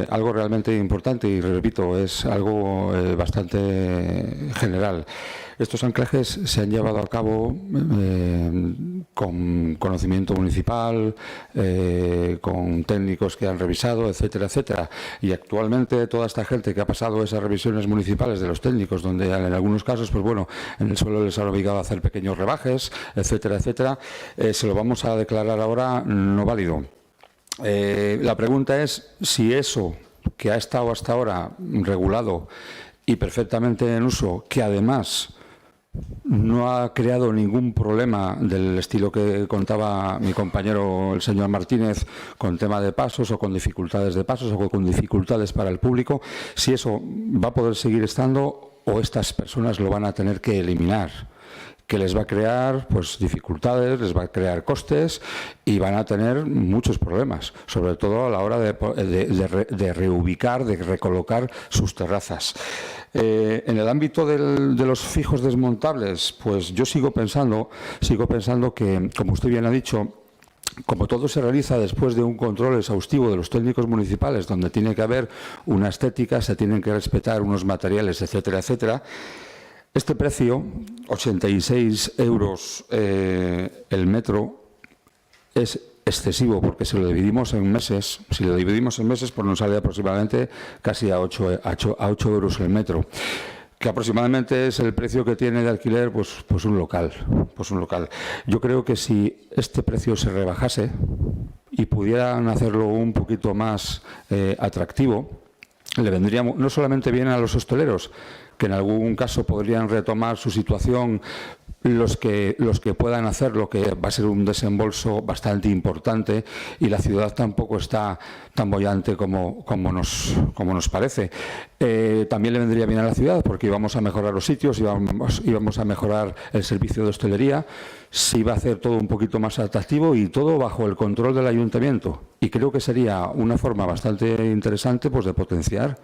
algo realmente importante y, repito, es algo bastante general. Estos anclajes se han llevado a cabo con conocimiento municipal, con técnicos que han revisado, etcétera, etcétera. Y actualmente toda esta gente que ha pasado esas revisiones municipales de los técnicos, donde en algunos casos, pues bueno, en el suelo les han obligado a hacer pequeños rebajes, etcétera, etcétera, se lo vamos a declarar ahora no válido. La pregunta es si eso que ha estado hasta ahora regulado y perfectamente en uso, que además no ha creado ningún problema del estilo que contaba mi compañero el señor Martínez, con tema de pasos o con dificultades de pasos o con dificultades para el público, si eso va a poder seguir estando o estas personas lo van a tener que eliminar, que les va a crear pues dificultades, les va a crear costes y van a tener muchos problemas, sobre todo a la hora de reubicar, de recolocar sus terrazas. En el ámbito de los fijos desmontables, pues yo sigo pensando que, como usted bien ha dicho, como todo se realiza después de un control exhaustivo de los técnicos municipales, donde tiene que haber una estética, se tienen que respetar unos materiales, etcétera, etcétera, este precio, 86 euros el metro, es excesivo porque si lo dividimos en meses, pues nos sale aproximadamente casi a 8 euros el metro, que aproximadamente es el precio que tiene de alquiler pues un local. Yo creo que si este precio se rebajase y pudieran hacerlo un poquito más atractivo, le vendría no solamente bien a los hosteleros, que en algún caso podrían retomar su situación los que puedan hacerlo, que va a ser un desembolso bastante importante, y la ciudad tampoco está tan boyante como nos parece. También le vendría bien a la ciudad porque íbamos a mejorar los sitios, íbamos a mejorar el servicio de hostelería, se iba a hacer todo un poquito más atractivo y todo bajo el control del ayuntamiento. Y creo que sería una forma bastante interesante, pues, de potenciar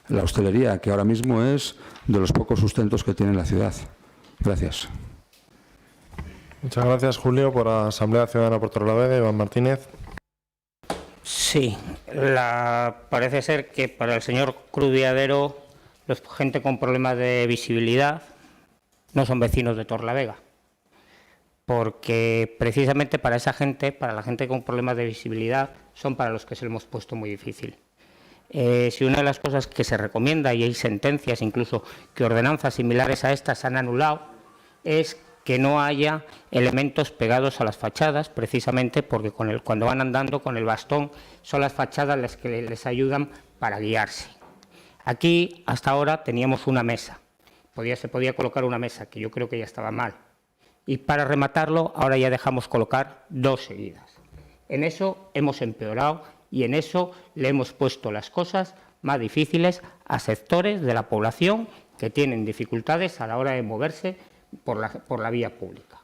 la hostelería, que ahora mismo es de los pocos sustentos que tiene la ciudad. Gracias. Muchas gracias, Julio. Por la Asamblea Ciudadana por Torrelavega, Iván Martínez. Sí, parece ser que para el señor Crudiadero, gente con problemas de visibilidad no son vecinos de Torrelavega, porque precisamente para esa gente, para la gente con problemas de visibilidad, son para los que se lo hemos puesto muy difícil. Si una de las cosas que se recomienda, y hay sentencias incluso que ordenanzas similares a estas han anulado, es que no haya elementos pegados a las fachadas, precisamente porque cuando van andando con el bastón son las fachadas las que les ayudan para guiarse. Aquí hasta ahora teníamos una mesa, se podía colocar una mesa, que yo creo que ya estaba mal, y para rematarlo ahora ya dejamos colocar 2 seguidas. En eso hemos empeorado y en eso le hemos puesto las cosas más difíciles a sectores de la población que tienen dificultades a la hora de moverse por la vía pública.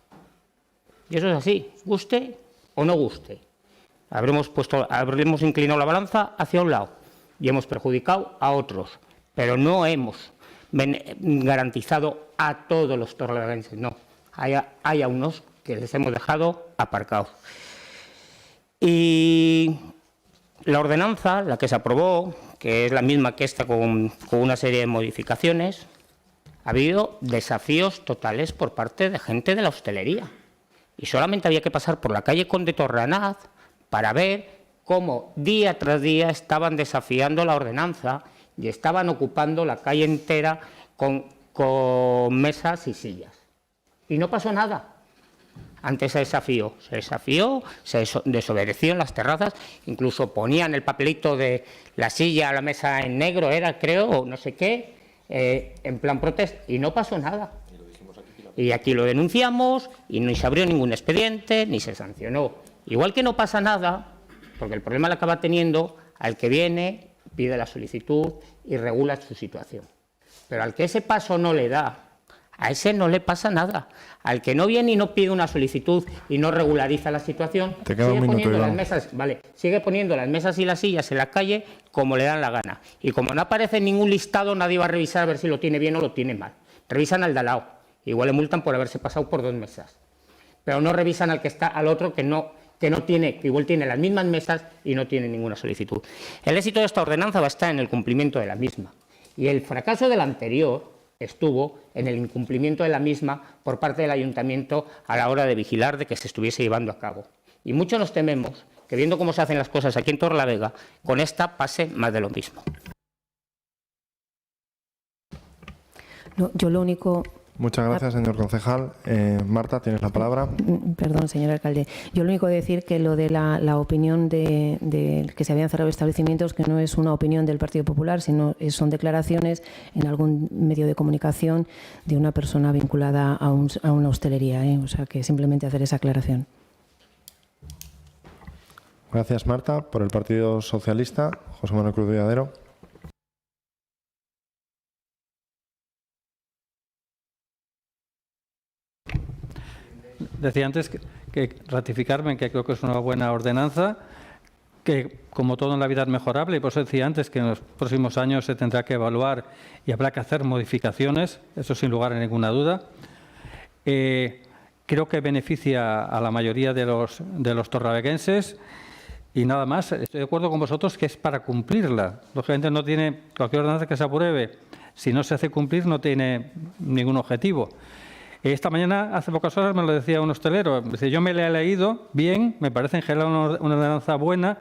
Y eso es así, guste o no guste. Habremos inclinado la balanza hacia un lado y hemos perjudicado a otros, pero no hemos garantizado a todos los torreleganenses, no. Hay a unos que les hemos dejado aparcados. Y la ordenanza, la que se aprobó, que es la misma que esta con una serie de modificaciones, ha habido desafíos totales por parte de gente de la hostelería. Y solamente había que pasar por la calle Conde Torranaz para ver cómo día tras día estaban desafiando la ordenanza y estaban ocupando la calle entera con mesas y sillas. Y no pasó nada ante ese desafío. Se desobedeció en las terrazas, incluso ponían el papelito de la silla a la mesa en negro, creo, o no sé qué, en plan protesta, y no pasó nada. Y aquí lo denunciamos y no se abrió ningún expediente ni se sancionó. Igual que no pasa nada, porque el problema lo acaba teniendo al que viene, pide la solicitud y regula su situación. Pero al que ese paso no le da, a ese no le pasa nada. Al que no viene y no pide una solicitud y no regulariza la situación, sigue poniendo las mesas y las sillas en la calle como le dan la gana. Y como no aparece en ningún listado, nadie va a revisar a ver si lo tiene bien o lo tiene mal. Revisan al de al lado. Igual le multan por haberse pasado por 2 mesas. Pero no revisan al otro que igual tiene las mismas mesas y no tiene ninguna solicitud. El éxito de esta ordenanza va a estar en el cumplimiento de la misma. Y el fracaso de la anterior estuvo en el incumplimiento de la misma por parte del ayuntamiento a la hora de vigilar de que se estuviese llevando a cabo. Y mucho nos tememos que, viendo cómo se hacen las cosas aquí en Torrelavega, con esta pase más de lo mismo. No, yo lo único... Muchas gracias, señor concejal. Marta, tienes la palabra. Perdón, señor alcalde. Yo lo único que decir que lo de la opinión de que se habían cerrado establecimientos, que no es una opinión del Partido Popular, sino son declaraciones en algún medio de comunicación de una persona vinculada a una hostelería. O sea, que simplemente hacer esa aclaración. Gracias, Marta. Por el Partido Socialista, José Manuel Crudiadero. Decía antes que ratificarme en que creo que es una buena ordenanza, que como todo en la vida es mejorable, y por eso decía antes que en los próximos años se tendrá que evaluar y habrá que hacer modificaciones, eso sin lugar a ninguna duda. Creo que beneficia a la mayoría de los torreveguenses y nada más. Estoy de acuerdo con vosotros que es para cumplirla. Lógicamente no tiene cualquier ordenanza que se apruebe, si no se hace cumplir no tiene ningún objetivo. Esta mañana, hace pocas horas, me lo decía un hostelero. Dice, yo me la he leído bien, me parece en general una ordenanza buena.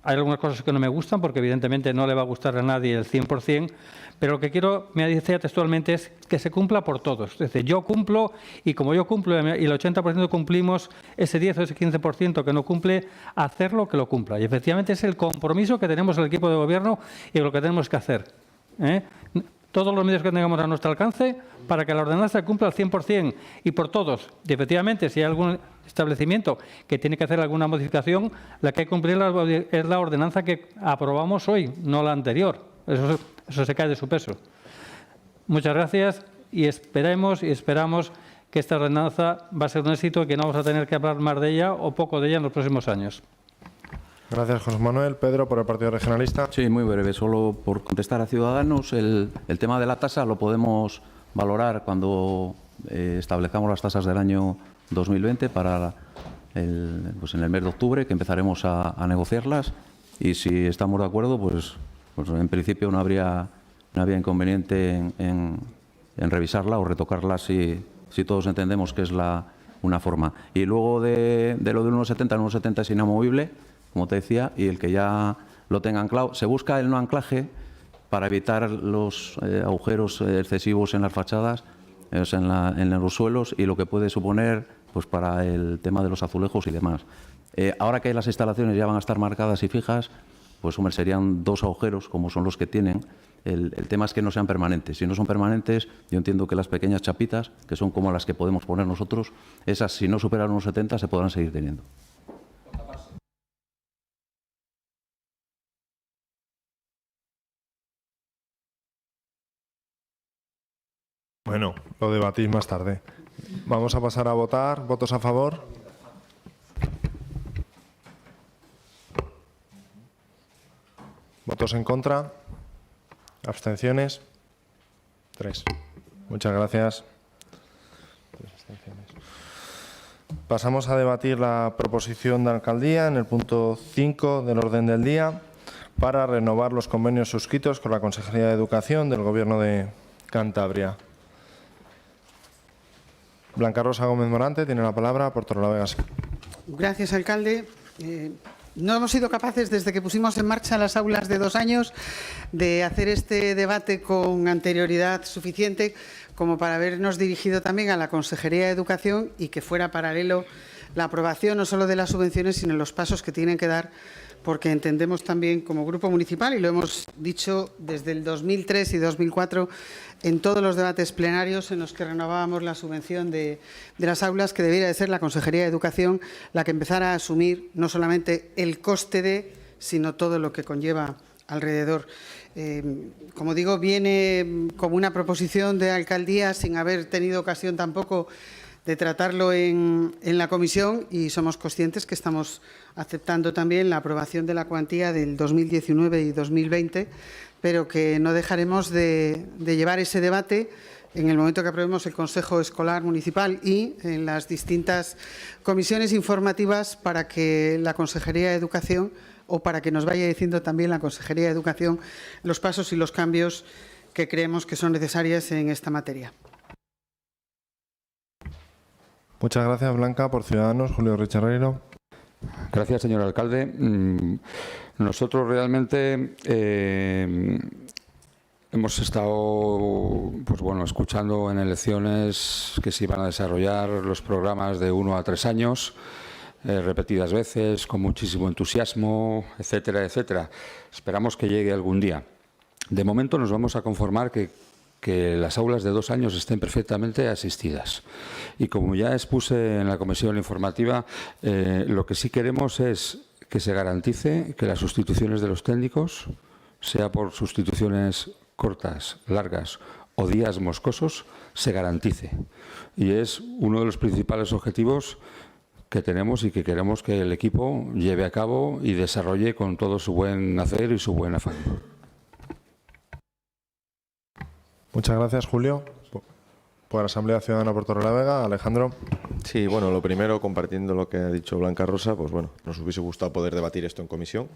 Hay algunas cosas que no me gustan, porque evidentemente no le va a gustar a nadie el 100%, pero lo que quiero, me decía textualmente, es que se cumpla por todos. Es decir, yo cumplo, y como yo cumplo y el 80% cumplimos, ese 10 o ese 15% que no cumple, hacerlo que lo cumpla. Y efectivamente es el compromiso que tenemos el equipo de gobierno y lo que tenemos que hacer. todos los medios que tengamos a nuestro alcance para que la ordenanza cumpla al 100% y por todos. Y efectivamente, si hay algún establecimiento que tiene que hacer alguna modificación, la que hay que cumplir es la ordenanza que aprobamos hoy, no la anterior. Eso se cae de su peso. Muchas gracias y esperamos que esta ordenanza va a ser un éxito y que no vamos a tener que hablar más de ella o poco de ella en los próximos años. Gracias, José Manuel. Pedro, por el Partido Regionalista. Sí, muy breve. Solo por contestar a Ciudadanos, el tema de la tasa lo podemos valorar cuando establezcamos las tasas del año 2020 para pues en el mes de octubre, que empezaremos a negociarlas. Y si estamos de acuerdo, pues en principio no habría inconveniente en revisarla o retocarla si todos entendemos que es una forma. Y luego de lo del 1,70, el 1,70 es inamovible, como te decía, y el que ya lo tenga anclado. Se busca el no anclaje para evitar los agujeros excesivos en las fachadas, en los suelos, y lo que puede suponer pues para el tema de los azulejos y demás. Ahora que las instalaciones ya van a estar marcadas y fijas, pues hombre, serían 2 agujeros, como son los que tienen. El tema es que no sean permanentes. Si no son permanentes, yo entiendo que las pequeñas chapitas, que son como las que podemos poner nosotros, esas, si no superan unos 70, se podrán seguir teniendo. Bueno, lo debatís más tarde. Vamos a pasar a votar. ¿Votos a favor? ¿Votos en contra? ¿Abstenciones? 3. Muchas gracias. 3 abstenciones. Pasamos a debatir la proposición de alcaldía en el punto 5 del orden del día para renovar los convenios suscritos con la Consejería de Educación del Gobierno de Cantabria. Blanca Rosa Gómez Morante tiene la palabra por Torrelavega. Gracias, alcalde. No hemos sido capaces, desde que pusimos en marcha las aulas de 2 años, de hacer este debate con anterioridad suficiente como para habernos dirigido también a la Consejería de Educación y que fuera paralelo la aprobación no solo de las subvenciones, sino los pasos que tienen que dar, porque entendemos también como Grupo Municipal, y lo hemos dicho desde el 2003 y 2004 en todos los debates plenarios en los que renovábamos la subvención de las aulas, que debiera de ser la Consejería de Educación la que empezara a asumir no solamente el coste sino todo lo que conlleva alrededor. Como digo, viene como una proposición de alcaldía sin haber tenido ocasión tampoco de tratarlo en la comisión, y somos conscientes que estamos aceptando también la aprobación de la cuantía del 2019 y 2020, pero que no dejaremos de llevar ese debate en el momento que aprobemos el Consejo Escolar Municipal y en las distintas comisiones informativas, para que la Consejería de Educación, o para que nos vaya diciendo también la Consejería de Educación, los pasos y los cambios que creemos que son necesarios en esta materia. Muchas gracias, Blanca. Por Ciudadanos, Julio Richarreiro. Gracias, señor alcalde. Nosotros realmente hemos estado escuchando en elecciones que se iban a desarrollar los programas de 1 a 3 años, repetidas veces, con muchísimo entusiasmo, etcétera, etcétera. Esperamos que llegue algún día. De momento nos vamos a conformar que las aulas de 2 años estén perfectamente asistidas. Y como ya expuse en la comisión informativa, lo que sí queremos es que se garantice que las sustituciones de los técnicos, sea por sustituciones cortas, largas o días moscosos, se garantice. Y es uno de los principales objetivos que tenemos y que queremos que el equipo lleve a cabo y desarrolle con todo su buen hacer y su buen afán. Muchas gracias, Julio. Por Asamblea Ciudadana por Torrelavega, Alejandro. Sí, bueno, lo primero, compartiendo lo que ha dicho Blanca Rosa, pues bueno, nos hubiese gustado poder debatir esto en comisión,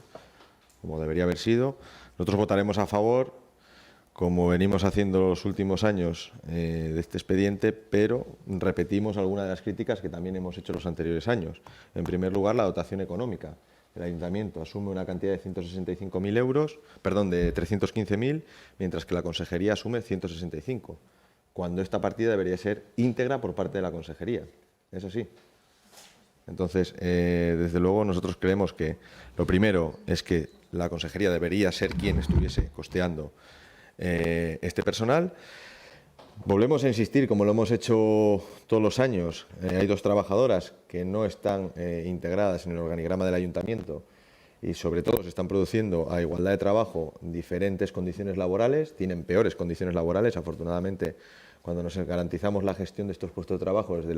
como debería haber sido. Nosotros votaremos a favor, como venimos haciendo los últimos años de este expediente, pero repetimos algunas de las críticas que también hemos hecho los anteriores años. En primer lugar, la dotación económica. El Ayuntamiento asume una cantidad de 165.000 euros, perdón, de 315.000, mientras que la Consejería asume 165, cuando esta partida debería ser íntegra por parte de la Consejería. Eso sí. Entonces, desde luego, nosotros creemos que lo primero es que la Consejería debería ser quien estuviese costeando este personal. Volvemos a insistir, como lo hemos hecho todos los años, hay 2 trabajadoras que no están integradas en el organigrama del ayuntamiento y sobre todo se están produciendo a igualdad de trabajo diferentes condiciones laborales, tienen peores condiciones laborales. Afortunadamente, cuando nos garantizamos la gestión de estos puestos de trabajo desde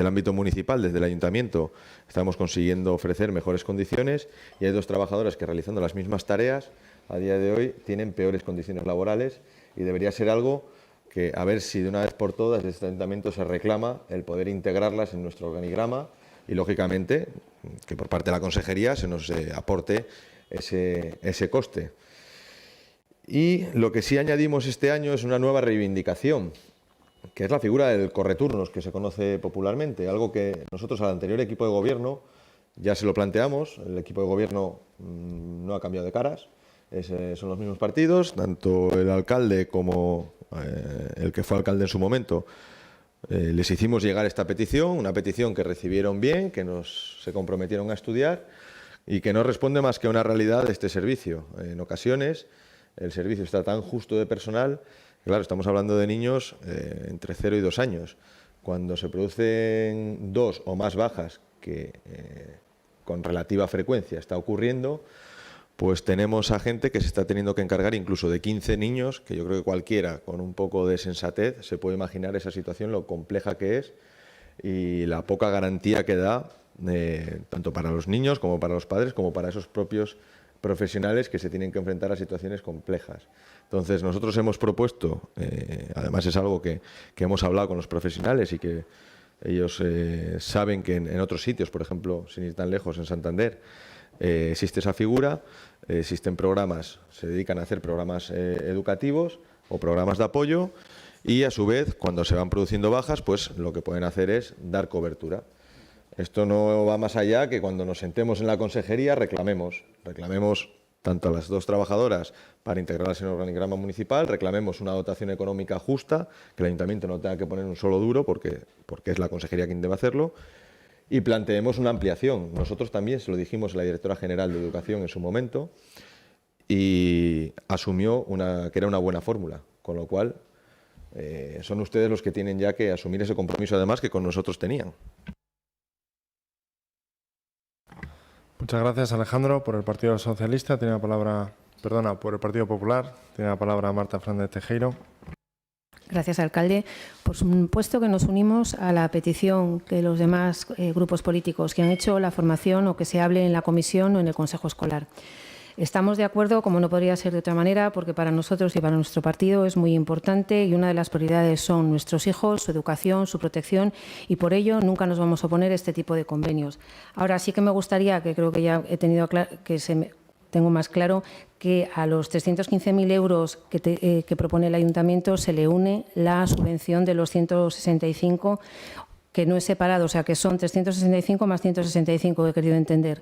el ámbito municipal, desde el ayuntamiento, estamos consiguiendo ofrecer mejores condiciones, y hay 2 trabajadoras que, realizando las mismas tareas, a día de hoy tienen peores condiciones laborales, y debería ser algo que, a ver si de una vez por todas este ayuntamiento se reclama el poder integrarlas en nuestro organigrama y, lógicamente, que por parte de la consejería se nos aporte ese coste. Y lo que sí añadimos este año es una nueva reivindicación, que es la figura del correturnos, que se conoce popularmente, algo que nosotros al anterior equipo de gobierno ya se lo planteamos. El equipo de gobierno no ha cambiado de caras, son los mismos partidos, tanto el alcalde como el que fue alcalde en su momento. Les hicimos llegar esta petición, una petición que recibieron bien, que se comprometieron a estudiar y que no responde más que a una realidad de este servicio. En ocasiones el servicio está tan justo de personal, claro, estamos hablando de niños entre 0 y 2 años. Cuando se producen 2 o más bajas, que con relativa frecuencia está ocurriendo, pues tenemos a gente que se está teniendo que encargar incluso de 15 niños, que yo creo que cualquiera con un poco de sensatez se puede imaginar esa situación, lo compleja que es y la poca garantía que da, tanto para los niños como para los padres, como para esos propios profesionales que se tienen que enfrentar a situaciones complejas. Entonces, nosotros hemos propuesto, además es algo que hemos hablado con los profesionales y que ellos saben que en otros sitios, por ejemplo, sin ir tan lejos, en Santander, existe esa figura, existen programas, se dedican a hacer programas educativos o programas de apoyo, y a su vez, cuando se van produciendo bajas, pues lo que pueden hacer es dar cobertura. Esto no va más allá que cuando nos sentemos en la consejería reclamemos tanto a las 2 trabajadoras para integrarlas en el organigrama municipal, reclamemos una dotación económica justa, que el ayuntamiento no tenga que poner un solo duro porque es la consejería quien debe hacerlo, y planteemos una ampliación. Nosotros también se lo dijimos a la directora general de Educación en su momento y asumió que era una buena fórmula, con lo cual son ustedes los que tienen ya que asumir ese compromiso, además, que con nosotros tenían. Muchas gracias, Alejandro. Por el Partido Socialista tiene la palabra, por el Partido Popular tiene la palabra Marta Fernández Tejero. Gracias, alcalde. Por supuesto que nos unimos a la petición que los demás grupos políticos que han hecho la formación o que se hable en la comisión o en el Consejo Escolar. Estamos de acuerdo, como no podría ser de otra manera, porque para nosotros y para nuestro partido es muy importante y una de las prioridades son nuestros hijos, su educación, su protección, y por ello nunca nos vamos a oponer a este tipo de convenios. Ahora sí que me gustaría, que creo que ya he tenido tengo más claro, que a los 315.000 euros que propone el ayuntamiento se le une la subvención de los 165, que no es separado, o sea, que son 365 más 165, he querido entender.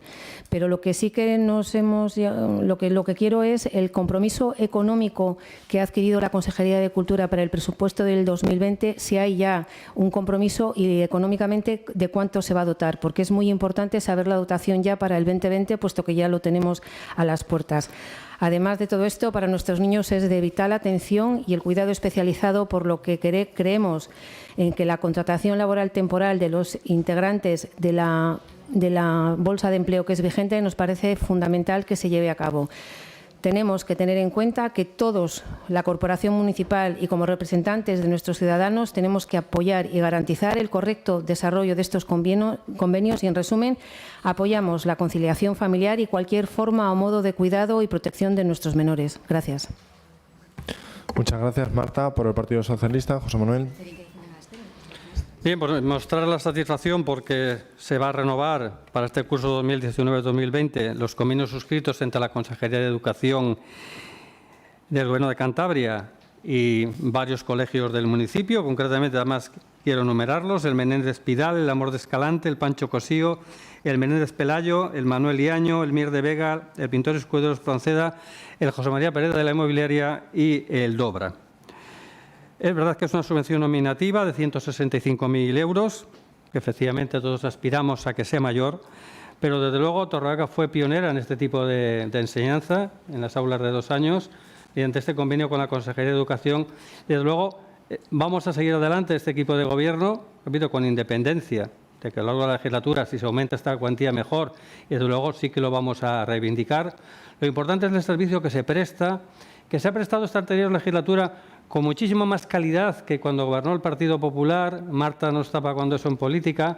Pero lo que sí que lo que quiero es el compromiso económico que ha adquirido la Consejería de Cultura para el presupuesto del 2020, si hay ya un compromiso y económicamente de cuánto se va a dotar, porque es muy importante saber la dotación ya para el 2020, puesto que ya lo tenemos a las puertas. Además de todo esto, para nuestros niños es de vital atención y el cuidado especializado, por lo que creemos en que la contratación laboral temporal de los integrantes de la bolsa de empleo que es vigente nos parece fundamental que se lleve a cabo. Tenemos que tener en cuenta que todos, la Corporación Municipal y como representantes de nuestros ciudadanos, tenemos que apoyar y garantizar el correcto desarrollo de estos convenios y, en resumen, apoyamos la conciliación familiar y cualquier forma o modo de cuidado y protección de nuestros menores. Gracias. Muchas gracias, Marta. Por el Partido Socialista, José Manuel. Bien, pues mostrar la satisfacción porque se va a renovar para este curso 2019-2020 los convenios suscritos entre la Consejería de Educación del Gobierno de Cantabria y varios colegios del municipio. Concretamente, además, quiero enumerarlos: el Menéndez Pidal, el Amor de Escalante, el Pancho Cosío, el Menéndez Pelayo, el Manuel Iaño, el Mier de Vega, el Pintor Escudero Espronceda, el José María Pérez de la Inmobiliaria y el Dobra. Es verdad que es una subvención nominativa de 165.000 euros, que efectivamente todos aspiramos a que sea mayor, pero desde luego Torrelavega fue pionera en este tipo de enseñanza, en las aulas de 2 años, mediante este convenio con la Consejería de Educación. Desde luego, vamos a seguir adelante este equipo de gobierno, repito, con independencia de que a lo largo de la legislatura, si se aumenta esta cuantía, mejor, y desde luego sí que lo vamos a reivindicar. Lo importante es el servicio que se presta, que se ha prestado esta anterior legislatura con muchísima más calidad que cuando gobernó el Partido Popular. Marta no estaba cuando eso en política,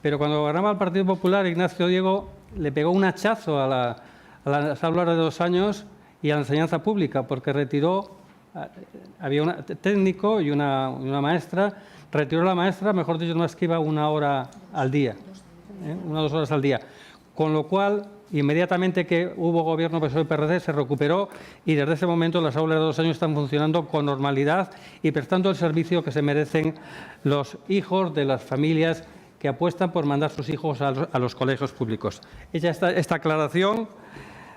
pero cuando gobernaba el Partido Popular, Ignacio Diego le pegó un hachazo a las aulas de 2 años y a la enseñanza pública, porque retiró, había un técnico y una maestra, retiró la maestra, mejor dicho, no es que iba 1 hora al día, 1 o 2 horas al día, con lo cual inmediatamente que hubo gobierno PSOE y PRD se recuperó y desde ese momento las aulas de 2 años están funcionando con normalidad y prestando el servicio que se merecen los hijos de las familias que apuestan por mandar sus hijos a los colegios públicos. Hecha esta aclaración,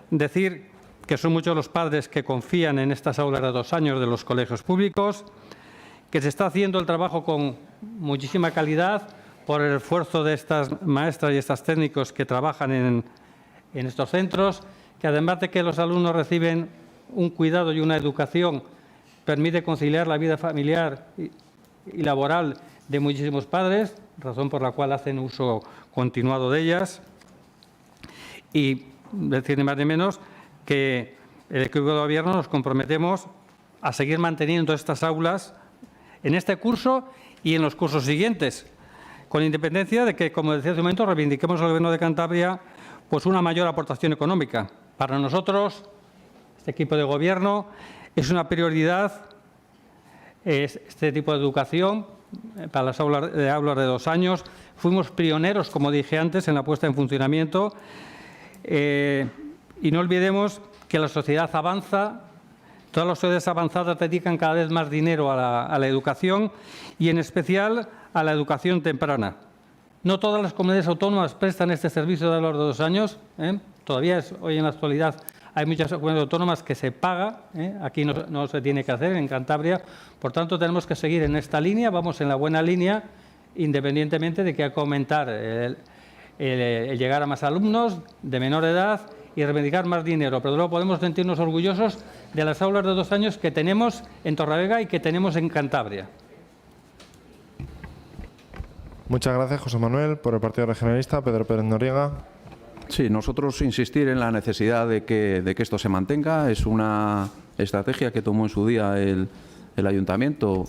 decir que son muchos los padres que confían en estas aulas de 2 años de los colegios públicos, que se está haciendo el trabajo con muchísima calidad por el esfuerzo de estas maestras y estos técnicos que trabajan en estos centros, que además de que los alumnos reciben un cuidado y una educación, permite conciliar la vida familiar y laboral de muchísimos padres, razón por la cual hacen uso continuado de ellas. Y decir ni más ni menos que el equipo de gobierno nos comprometemos a seguir manteniendo estas aulas en este curso y en los cursos siguientes, con independencia de que, como decía hace un momento, reivindiquemos al Gobierno de Cantabria pues una mayor aportación económica. Para nosotros, este equipo de gobierno, es una prioridad este tipo de educación para las aulas de 2 años. Fuimos pioneros, como dije antes, en la puesta en funcionamiento. Y no olvidemos que la sociedad avanza, todas las sociedades avanzadas dedican cada vez más dinero a la educación y en especial a la educación temprana. No todas las comunidades autónomas prestan este servicio de aulas de 2 años. Todavía hoy en la actualidad hay muchas comunidades autónomas que se paga. Aquí no se tiene que hacer, en Cantabria. Por tanto, tenemos que seguir en esta línea, vamos en la buena línea, independientemente de que hay que aumentar el llegar a más alumnos de menor edad y reivindicar más dinero. Pero luego podemos sentirnos orgullosos de las aulas de 2 años que tenemos en Torrelavega y que tenemos en Cantabria. Muchas gracias, José Manuel. Por el Partido Regionalista, Pedro Pérez Noriega. Sí, nosotros insistir en la necesidad de que esto se mantenga. Es una estrategia que tomó en su día el Ayuntamiento.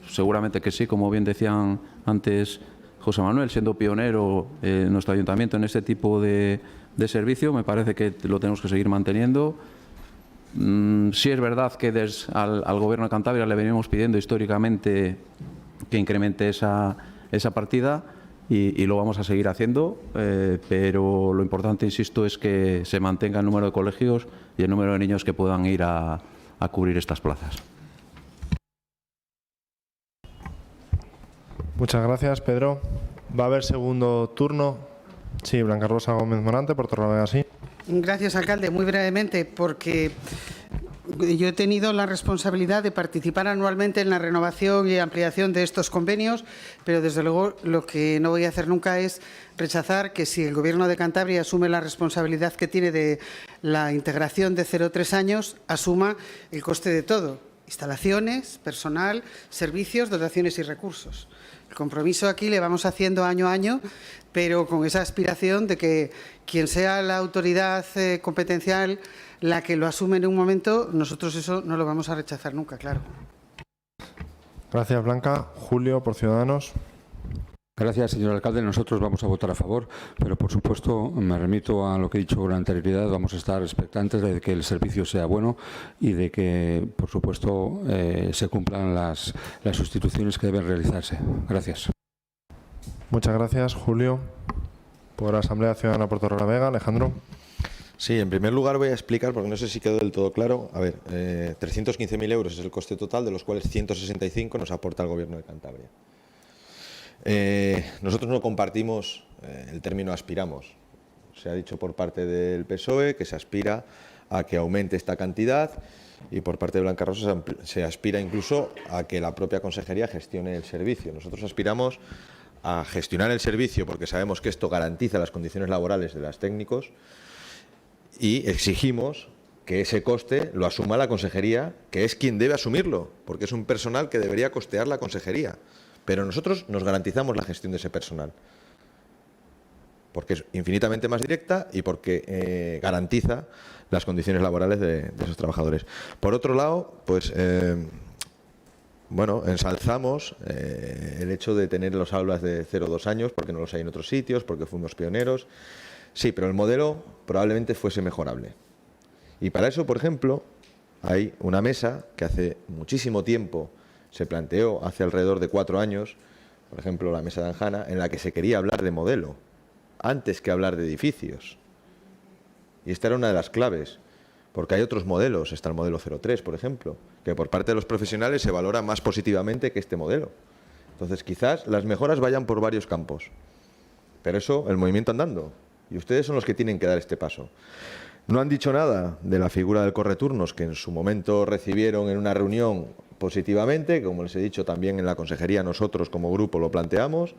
Seguramente que sí, como bien decían antes José Manuel, siendo pionero nuestro Ayuntamiento en este tipo de servicio, me parece que lo tenemos que seguir manteniendo. Sí es verdad que al Gobierno de Cantabria le venimos pidiendo históricamente que incremente esa partida y lo vamos a seguir haciendo, pero lo importante, insisto, es que se mantenga el número de colegios y el número de niños que puedan ir a cubrir estas plazas. Muchas gracias, Pedro. ¿Va a haber segundo turno? Sí, Blanca Rosa Gómez Morante, por Torrelavega, sí. Gracias, alcalde. Muy brevemente, porque yo he tenido la responsabilidad de participar anualmente en la renovación y ampliación de estos convenios, pero desde luego lo que no voy a hacer nunca es rechazar que si el Gobierno de Cantabria asume la responsabilidad que tiene de la integración de 0-3 años, asuma el coste de todo: instalaciones, personal, servicios, dotaciones y recursos. El compromiso aquí le vamos haciendo año a año, pero con esa aspiración de que quien sea la autoridad competencial la que lo asume en un momento, nosotros eso no lo vamos a rechazar nunca, claro. Gracias, Blanca. Julio, por Ciudadanos. Gracias, señor alcalde. Nosotros vamos a votar a favor, pero por supuesto me remito a lo que he dicho con anterioridad. Vamos a estar expectantes de que el servicio sea bueno y de que, por supuesto, se cumplan las sustituciones que deben realizarse. Gracias. Muchas gracias, Julio. Por Asamblea Ciudadana por Torrelavega, Alejandro. Sí, en primer lugar voy a explicar, porque no sé si quedó del todo claro. A ver, 315.000 euros es el coste total, de los cuales 165 nos aporta el Gobierno de Cantabria. Nosotros no compartimos el término aspiramos. Se ha dicho por parte del PSOE que se aspira a que aumente esta cantidad y por parte de Blanca Rosa se aspira incluso a que la propia consejería gestione el servicio. Nosotros aspiramos a gestionar el servicio porque sabemos que esto garantiza las condiciones laborales de los técnicos y exigimos que ese coste lo asuma la consejería, que es quien debe asumirlo, porque es un personal que debería costear la consejería. Pero nosotros nos garantizamos la gestión de ese personal, porque es infinitamente más directa y porque garantiza las condiciones laborales de esos trabajadores. Por otro lado, pues bueno, ensalzamos el hecho de tener los aulas de 0-2 años, porque no los hay en otros sitios, porque fuimos pioneros. Sí, pero el modelo probablemente fuese mejorable. Y para eso, por ejemplo, hay una mesa que hace muchísimo tiempo se planteó, hace alrededor de 4 años, por ejemplo, la mesa de Anjana, en la que se quería hablar de modelo, antes que hablar de edificios. Y esta era una de las claves, porque hay otros modelos, está el modelo 03, por ejemplo, que por parte de los profesionales se valora más positivamente que este modelo. Entonces, quizás las mejoras vayan por varios campos, pero eso, el movimiento andando, y ustedes son los que tienen que dar este paso. No han dicho nada de la figura del correturnos, que en su momento recibieron en una reunión positivamente, como les he dicho también en la consejería nosotros como grupo lo planteamos.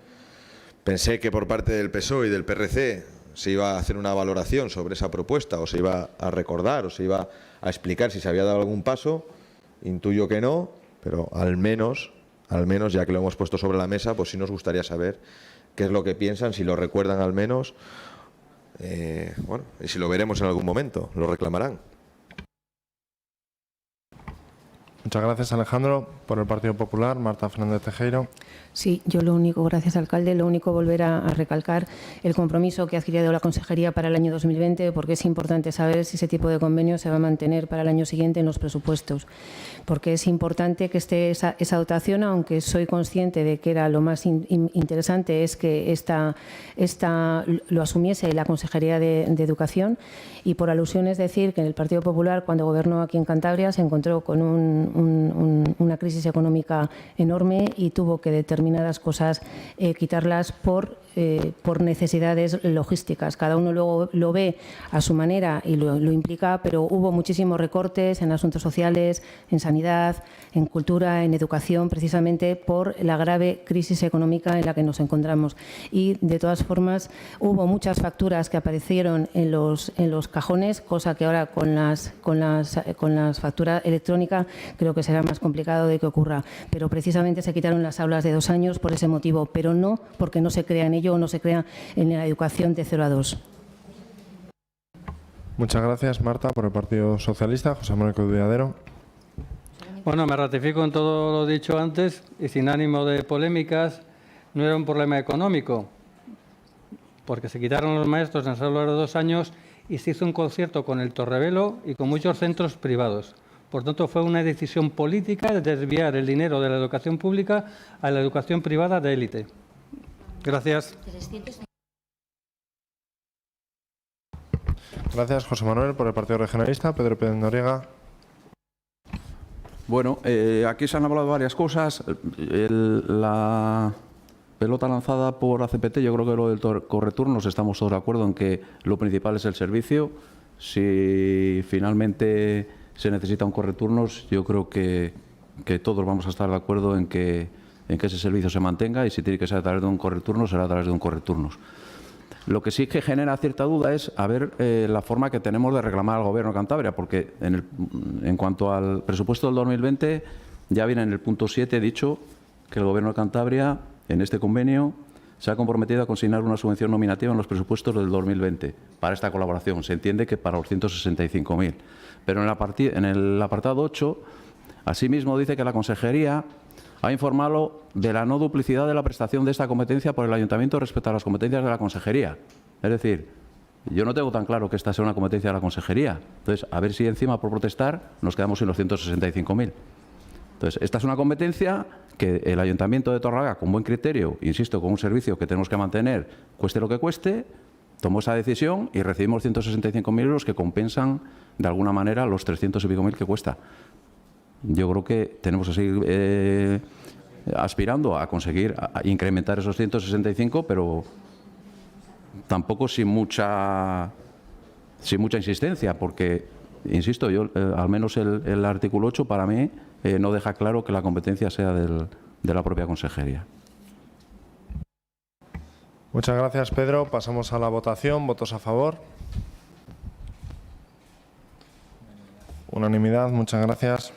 Pensé que por parte del PSOE y del PRC se iba a hacer una valoración sobre esa propuesta, o se iba a recordar, o se iba a explicar si se había dado algún paso. Intuyo que no, pero al menos, ya que lo hemos puesto sobre la mesa, pues sí nos gustaría saber qué es lo que piensan, si lo recuerdan al menos. Bueno, y si lo veremos en algún momento, lo reclamarán. Muchas gracias, Alejandro. Por el Partido Popular, Marta Fernández Tejero. Sí, yo lo único, gracias alcalde, lo único volver a recalcar el compromiso que ha adquirido la consejería para el año 2020, porque es importante saber si ese tipo de convenio se va a mantener para el año siguiente en los presupuestos, porque es importante que esté esa dotación, aunque soy consciente de que era lo más interesante es que esta lo asumiese la Consejería de Educación, y por alusión es decir que el Partido Popular, cuando gobernó aquí en Cantabria, se encontró con una crisis económica enorme y tuvo que determinadas cosas quitarlas por necesidades logísticas. Cada uno luego lo ve a su manera y lo implica, pero hubo muchísimos recortes en asuntos sociales, en sanidad, en cultura, en educación, precisamente por la grave crisis económica en la que nos encontramos. Y, de todas formas, hubo muchas facturas que aparecieron en los cajones, cosa que ahora con las facturas electrónicas creo que será más complicado de que ocurra. Pero precisamente se quitaron las aulas de 2 años por ese motivo, pero no porque no se crea en ello o no se crea en la educación de 0 a 2. Muchas gracias, Marta. Por el Partido Socialista, José Manuel Cuidadero. Bueno, me ratifico en todo lo dicho antes y sin ánimo de polémicas. No era un problema económico, porque se quitaron los maestros en solo 2 años y se hizo un concierto con el Torrevelo y con muchos centros privados. Por tanto, fue una decisión política de desviar el dinero de la educación pública a la educación privada de élite. Gracias. Gracias, José Manuel. Por el Partido Regionalista, Pedro Pérez Noriega. Bueno, aquí se han hablado de varias cosas. La pelota lanzada por ACPT, yo creo que lo del correturnos estamos todos de acuerdo en que lo principal es el servicio. Si finalmente se necesita un correturnos, yo creo que todos vamos a estar de acuerdo en que ese servicio se mantenga, y si tiene que ser a través de un correturnos, será a través de un correturnos. Lo que sí que genera cierta duda es a ver la forma que tenemos de reclamar al Gobierno de Cantabria, porque en cuanto al presupuesto del 2020, ya viene en el punto 7 dicho que el Gobierno de Cantabria, en este convenio, se ha comprometido a consignar una subvención nominativa en los presupuestos del 2020 para esta colaboración. Se entiende que para los 165.000. Pero en el apartado 8, asimismo dice que la Consejería ha informado de la no duplicidad de la prestación de esta competencia por el Ayuntamiento respecto a las competencias de la Consejería. Es decir, yo no tengo tan claro que esta sea una competencia de la Consejería. Entonces, a ver si encima por protestar nos quedamos sin los 165.000. Entonces, esta es una competencia que el Ayuntamiento de Torralba, con buen criterio, insisto, con un servicio que tenemos que mantener, cueste lo que cueste, tomó esa decisión y recibimos 165.000 euros que compensan de alguna manera los 300 y pico mil que cuesta. Yo creo que tenemos que seguir aspirando a conseguir incrementar esos 165, pero tampoco sin mucha insistencia, porque, insisto, yo al menos el artículo 8 para mí no deja claro que la competencia sea de la propia Consejería. Muchas gracias, Pedro. Pasamos a la votación. ¿Votos a favor? Unanimidad, muchas gracias.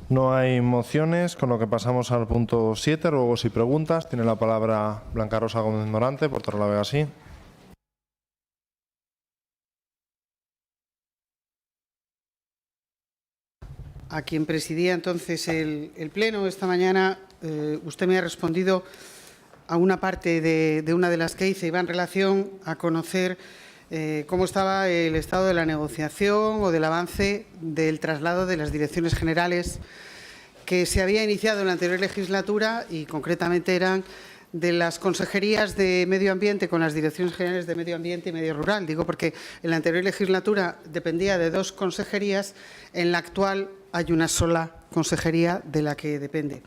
No hay mociones, con lo que pasamos al punto 7. Ruegos y preguntas. Tiene la palabra Blanca Rosa Gómez Morante, por Torrelavega, sí. A quien presidía entonces el Pleno esta mañana, usted me ha respondido a una parte de una de las que hice, iba en relación a conocer cómo estaba el estado de la negociación o del avance del traslado de las direcciones generales que se había iniciado en la anterior legislatura y concretamente eran de las consejerías de Medio Ambiente con las direcciones generales de Medio Ambiente y Medio Rural. Digo porque en la anterior legislatura dependía de 2 consejerías, en la actual hay una sola consejería de la que depende.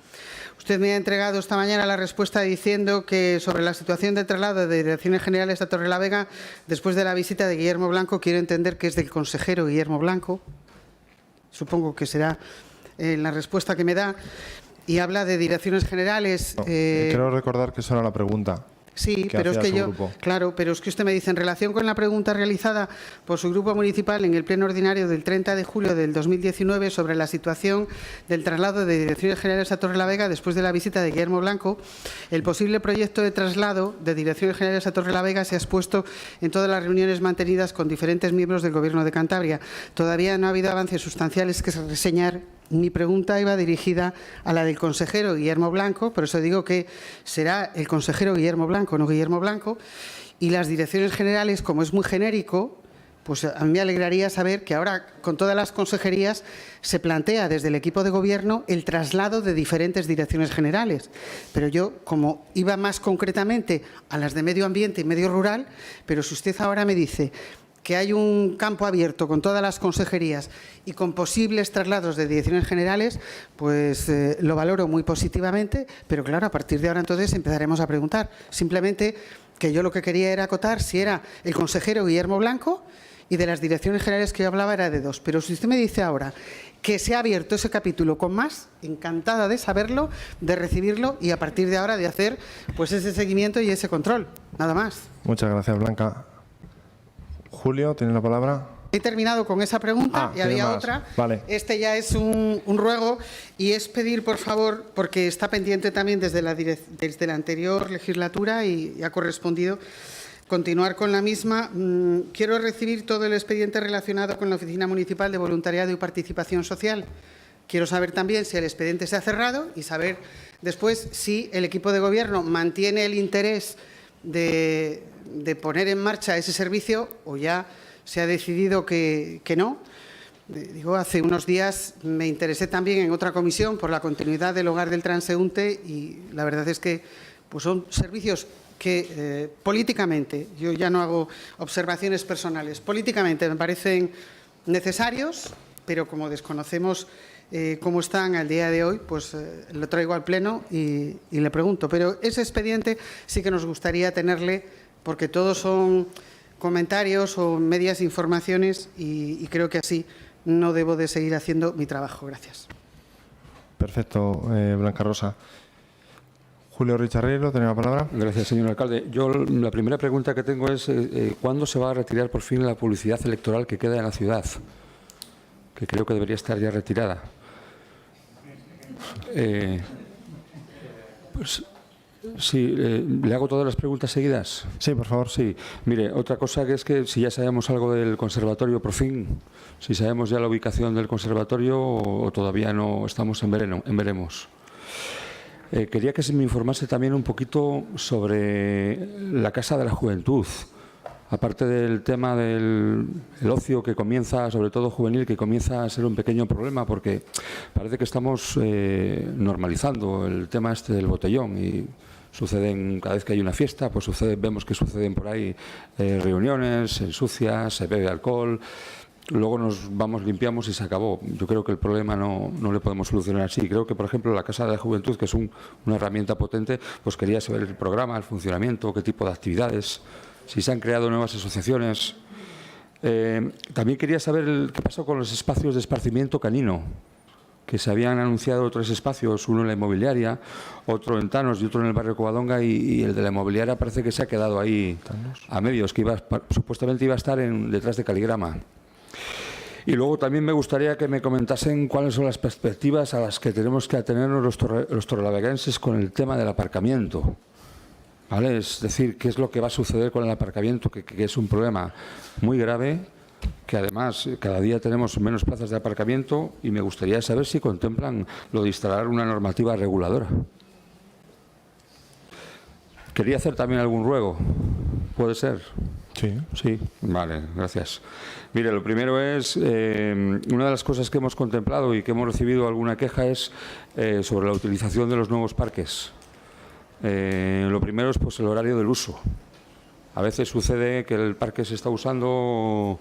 Usted me ha entregado esta mañana la respuesta diciendo que sobre la situación de traslado de direcciones generales a Torrelavega, después de la visita de Guillermo Blanco, quiero entender que es del consejero Guillermo Blanco, supongo que será la respuesta que me da, y habla de direcciones generales. No, quiero recordar que eso era la pregunta. Sí, pero es que claro, pero es que usted me dice, en relación con la pregunta realizada por su grupo municipal en el pleno ordinario del 30 de julio del 2019 sobre la situación del traslado de direcciones generales a Torrelavega después de la visita de Guillermo Blanco, el posible proyecto de traslado de direcciones generales a Torrelavega se ha expuesto en todas las reuniones mantenidas con diferentes miembros del Gobierno de Cantabria. Todavía no ha habido avances sustanciales que reseñar. Mi pregunta iba dirigida a la del consejero Guillermo Blanco, por eso digo que será el consejero Guillermo Blanco, no Guillermo Blanco, y las direcciones generales, como es muy genérico, pues a mí me alegraría saber que ahora con todas las consejerías se plantea desde el equipo de gobierno el traslado de diferentes direcciones generales. Pero yo, como iba más concretamente a las de Medio Ambiente y Medio Rural, pero si usted ahora me dice que hay un campo abierto con todas las consejerías y con posibles traslados de direcciones generales, pues lo valoro muy positivamente, pero claro, a partir de ahora entonces empezaremos a preguntar. Simplemente que yo lo que quería era acotar si era el consejero Guillermo Blanco y de las direcciones generales que yo hablaba era de 2. Pero si usted me dice ahora que se ha abierto ese capítulo con más, encantada de saberlo, de recibirlo y a partir de ahora de hacer pues ese seguimiento y ese control. Nada más. Muchas gracias, Blanca. Julio, ¿tiene la palabra? He terminado con esa pregunta y había más. otra. Vale. Este ya es un ruego y es pedir, por favor, porque está pendiente también desde la anterior legislatura y ha correspondido continuar con la misma. Quiero recibir todo el expediente relacionado con la Oficina Municipal de Voluntariado y Participación Social. Quiero saber también si el expediente se ha cerrado y saber después si el equipo de gobierno mantiene el interés de poner en marcha ese servicio o ya se ha decidido que no. Digo, hace unos días me interesé también en otra comisión por la continuidad del hogar del transeúnte y la verdad es que pues son servicios que políticamente, yo ya no hago observaciones personales, políticamente me parecen necesarios, pero como desconocemos cómo están al día de hoy, pues lo traigo al Pleno y le pregunto. Pero ese expediente sí que nos gustaría tenerle, porque todos son comentarios o medias informaciones y creo que así no debo de seguir haciendo mi trabajo. Gracias. Perfecto, Blanca Rosa. Julio Richarriero, ¿tiene la palabra? Gracias, señor alcalde. Yo la primera pregunta que tengo es ¿cuándo se va a retirar por fin la publicidad electoral que queda en la ciudad? Que creo que debería estar ya retirada. Pues, sí, ¿le hago todas las preguntas seguidas? Sí, por favor. Sí. Mire, otra cosa que es que si ya sabemos algo del conservatorio por fin, si sabemos ya la ubicación del conservatorio o todavía no estamos en veremos. Quería que se me informase también un poquito sobre la Casa de la Juventud. Aparte del tema del ocio que comienza, sobre todo juvenil, que comienza a ser un pequeño problema porque parece que estamos normalizando el tema este del botellón y suceden, cada vez que hay una fiesta, pues vemos que suceden por ahí reuniones, se ensucia, se bebe alcohol, luego nos vamos, limpiamos y se acabó. Yo creo que el problema no le podemos solucionar así. Creo que, por ejemplo, la Casa de la Juventud, que es una herramienta potente, pues quería saber el programa, el funcionamiento, qué tipo de actividades, si se han creado nuevas asociaciones. También quería saber qué pasó con los espacios de esparcimiento canino. que se habían anunciado 3 espacios, uno en la inmobiliaria, otro en Tanos y otro en el barrio Covadonga, y el de la inmobiliaria parece que se ha quedado ahí a medios, que supuestamente iba a estar detrás de Caligrama. Y luego también me gustaría que me comentasen cuáles son las perspectivas a las que tenemos que atenernos los torrelaveguenses con el tema del aparcamiento. ¿Vale? Es decir, qué es lo que va a suceder con el aparcamiento, que es un problema muy grave, que además cada día tenemos menos plazas de aparcamiento, y me gustaría saber si contemplan lo de instalar una normativa reguladora. Quería hacer también algún ruego. ¿Puede ser? Sí. Sí, vale, gracias. Mire, lo primero es, una de las cosas que hemos contemplado y que hemos recibido alguna queja es sobre la utilización de los nuevos parques. Lo primero es pues el horario del uso. A veces sucede que el parque se está usando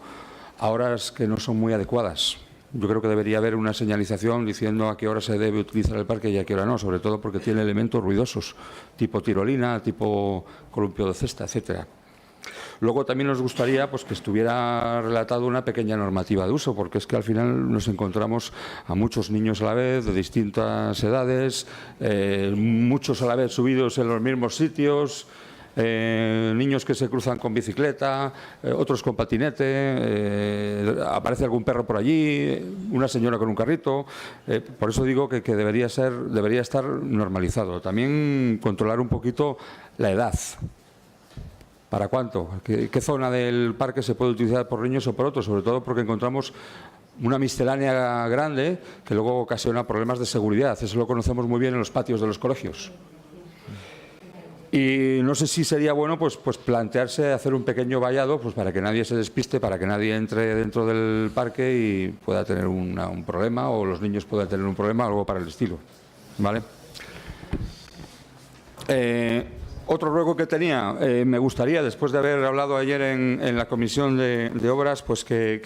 a horas que no son muy adecuadas. Yo creo que debería haber una señalización diciendo a qué hora se debe utilizar el parque y a qué hora no, sobre todo porque tiene elementos ruidosos, tipo tirolina, tipo columpio de cesta, etcétera. Luego también nos gustaría pues, que estuviera relatado una pequeña normativa de uso, porque es que al final nos encontramos a muchos niños a la vez, de distintas edades, muchos a la vez subidos en los mismos sitios, niños que se cruzan con bicicleta, otros con patinete, aparece algún perro por allí, una señora con un carrito. Por eso digo que debería estar normalizado. También controlar un poquito la edad. ¿Para cuánto? ¿Qué zona del parque se puede utilizar por niños o por otros? Sobre todo porque encontramos una miscelánea grande que luego ocasiona problemas de seguridad. Eso lo conocemos muy bien en los patios de los colegios. Y no sé si sería bueno pues plantearse hacer un pequeño vallado pues para que nadie se despiste, para que nadie entre dentro del parque y pueda tener un problema, o los niños puedan tener un problema o algo para el estilo. ¿Vale? Otro ruego que tenía, me gustaría, después de haber hablado ayer en la Comisión de Obras, pues que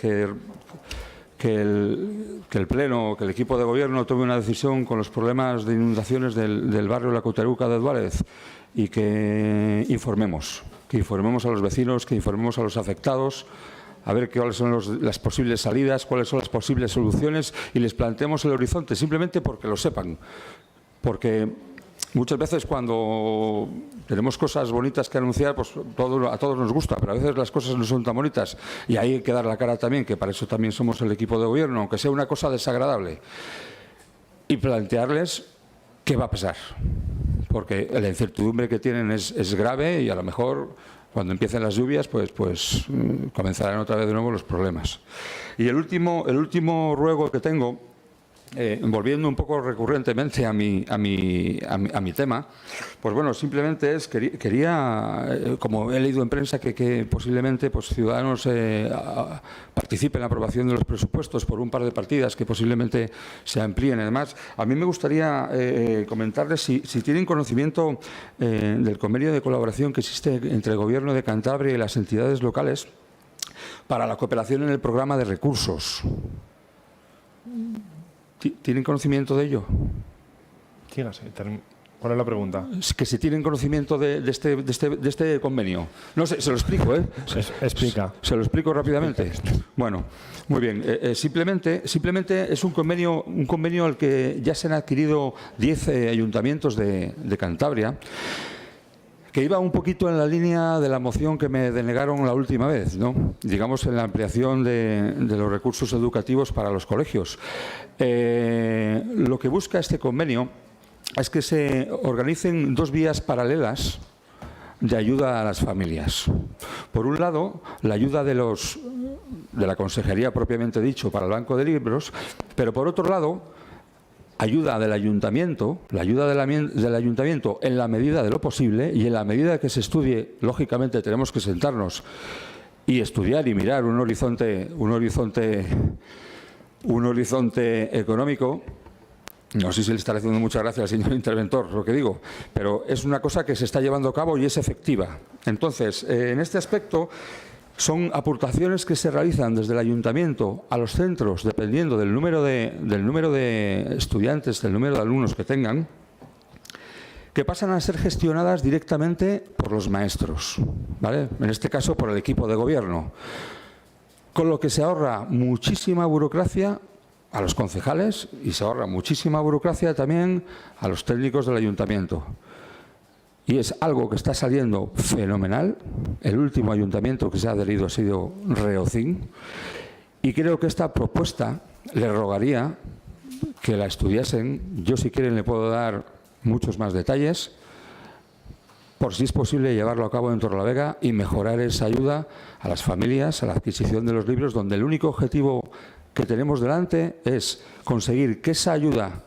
el Pleno, que el equipo de Gobierno tome una decisión con los problemas de inundaciones del barrio La Cauteruca de Duárez, y que informemos a los vecinos, que informemos a los afectados, a ver cuáles son las posibles salidas, cuáles son las posibles soluciones, y les planteemos el horizonte, simplemente porque lo sepan. Porque muchas veces cuando tenemos cosas bonitas que anunciar, pues a todos nos gusta, pero a veces las cosas no son tan bonitas, y ahí hay que dar la cara también, que para eso también somos el equipo de Gobierno, aunque sea una cosa desagradable, y plantearles qué va a pasar, porque la incertidumbre que tienen es grave, y a lo mejor cuando empiecen las lluvias pues comenzarán otra vez de nuevo los problemas. Y el último ruego que tengo, volviendo un poco recurrentemente a mi tema, pues bueno, simplemente quería, como he leído en prensa que posiblemente pues Ciudadanos participe en la aprobación de los presupuestos por un par de partidas que posiblemente se amplíen. Además, a mí me gustaría comentarles si tienen conocimiento del convenio de colaboración que existe entre el Gobierno de Cantabria y las entidades locales para la cooperación en el programa de recursos. ¿Tienen conocimiento de ello? ¿Cuál es la pregunta? Que si tienen conocimiento de este convenio. No sé, se lo explico, ¿eh? Explica. Se lo explico rápidamente. Bueno, muy bien. Simplemente es un convenio al que ya se han adquirido 10 ayuntamientos de Cantabria, que iba un poquito en la línea de la moción que me denegaron la última vez, ¿no? Digamos, en la ampliación de los recursos educativos para los colegios. Lo que busca este convenio es que se organicen 2 vías paralelas de ayuda a las familias. Por un lado, la ayuda de la consejería propiamente dicho para el banco de libros, pero por otro lado, ayuda del ayuntamiento, del ayuntamiento en la medida de lo posible, y en la medida que se estudie, lógicamente tenemos que sentarnos y estudiar y mirar un horizonte económico. No sé si le estaré haciendo mucha gracia al señor interventor lo que digo, pero es una cosa que se está llevando a cabo y es efectiva. Entonces, en este aspecto, son aportaciones que se realizan desde el ayuntamiento a los centros, dependiendo del número de estudiantes, del número de alumnos que tengan, que pasan a ser gestionadas directamente por los maestros, ¿vale? En este caso por el equipo de gobierno, con lo que se ahorra muchísima burocracia a los concejales y se ahorra muchísima burocracia también a los técnicos del ayuntamiento. Y es algo que está saliendo fenomenal. El último ayuntamiento que se ha adherido ha sido Reocín. Y creo que esta propuesta le rogaría que la estudiasen. Yo, si quieren, le puedo dar muchos más detalles, por si es posible llevarlo a cabo en Torrelavega y mejorar esa ayuda a las familias, a la adquisición de los libros, donde el único objetivo que tenemos delante es conseguir que esa ayuda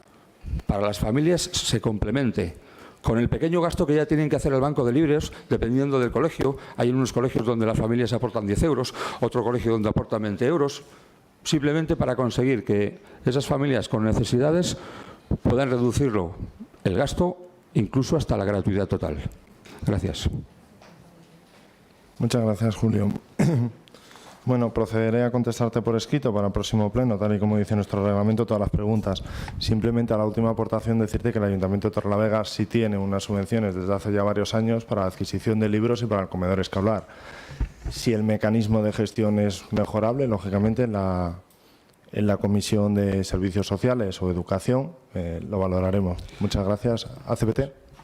para las familias se complemente con el pequeño gasto que ya tienen que hacer el banco de libros, dependiendo del colegio. Hay unos colegios donde las familias aportan 10 euros, otro colegio donde aportan 20 euros, simplemente para conseguir que esas familias con necesidades puedan reducirlo, el gasto, incluso hasta la gratuidad total. Gracias. Muchas gracias, Julio. Bueno, procederé a contestarte por escrito para el próximo pleno, tal y como dice nuestro reglamento, todas las preguntas. Simplemente a la última aportación decirte que el Ayuntamiento de Torrelavega sí tiene unas subvenciones desde hace ya varios años para la adquisición de libros y para el comedor escolar. Si el mecanismo de gestión es mejorable, lógicamente en la Comisión de Servicios Sociales o Educación lo valoraremos. Muchas gracias. ACPT.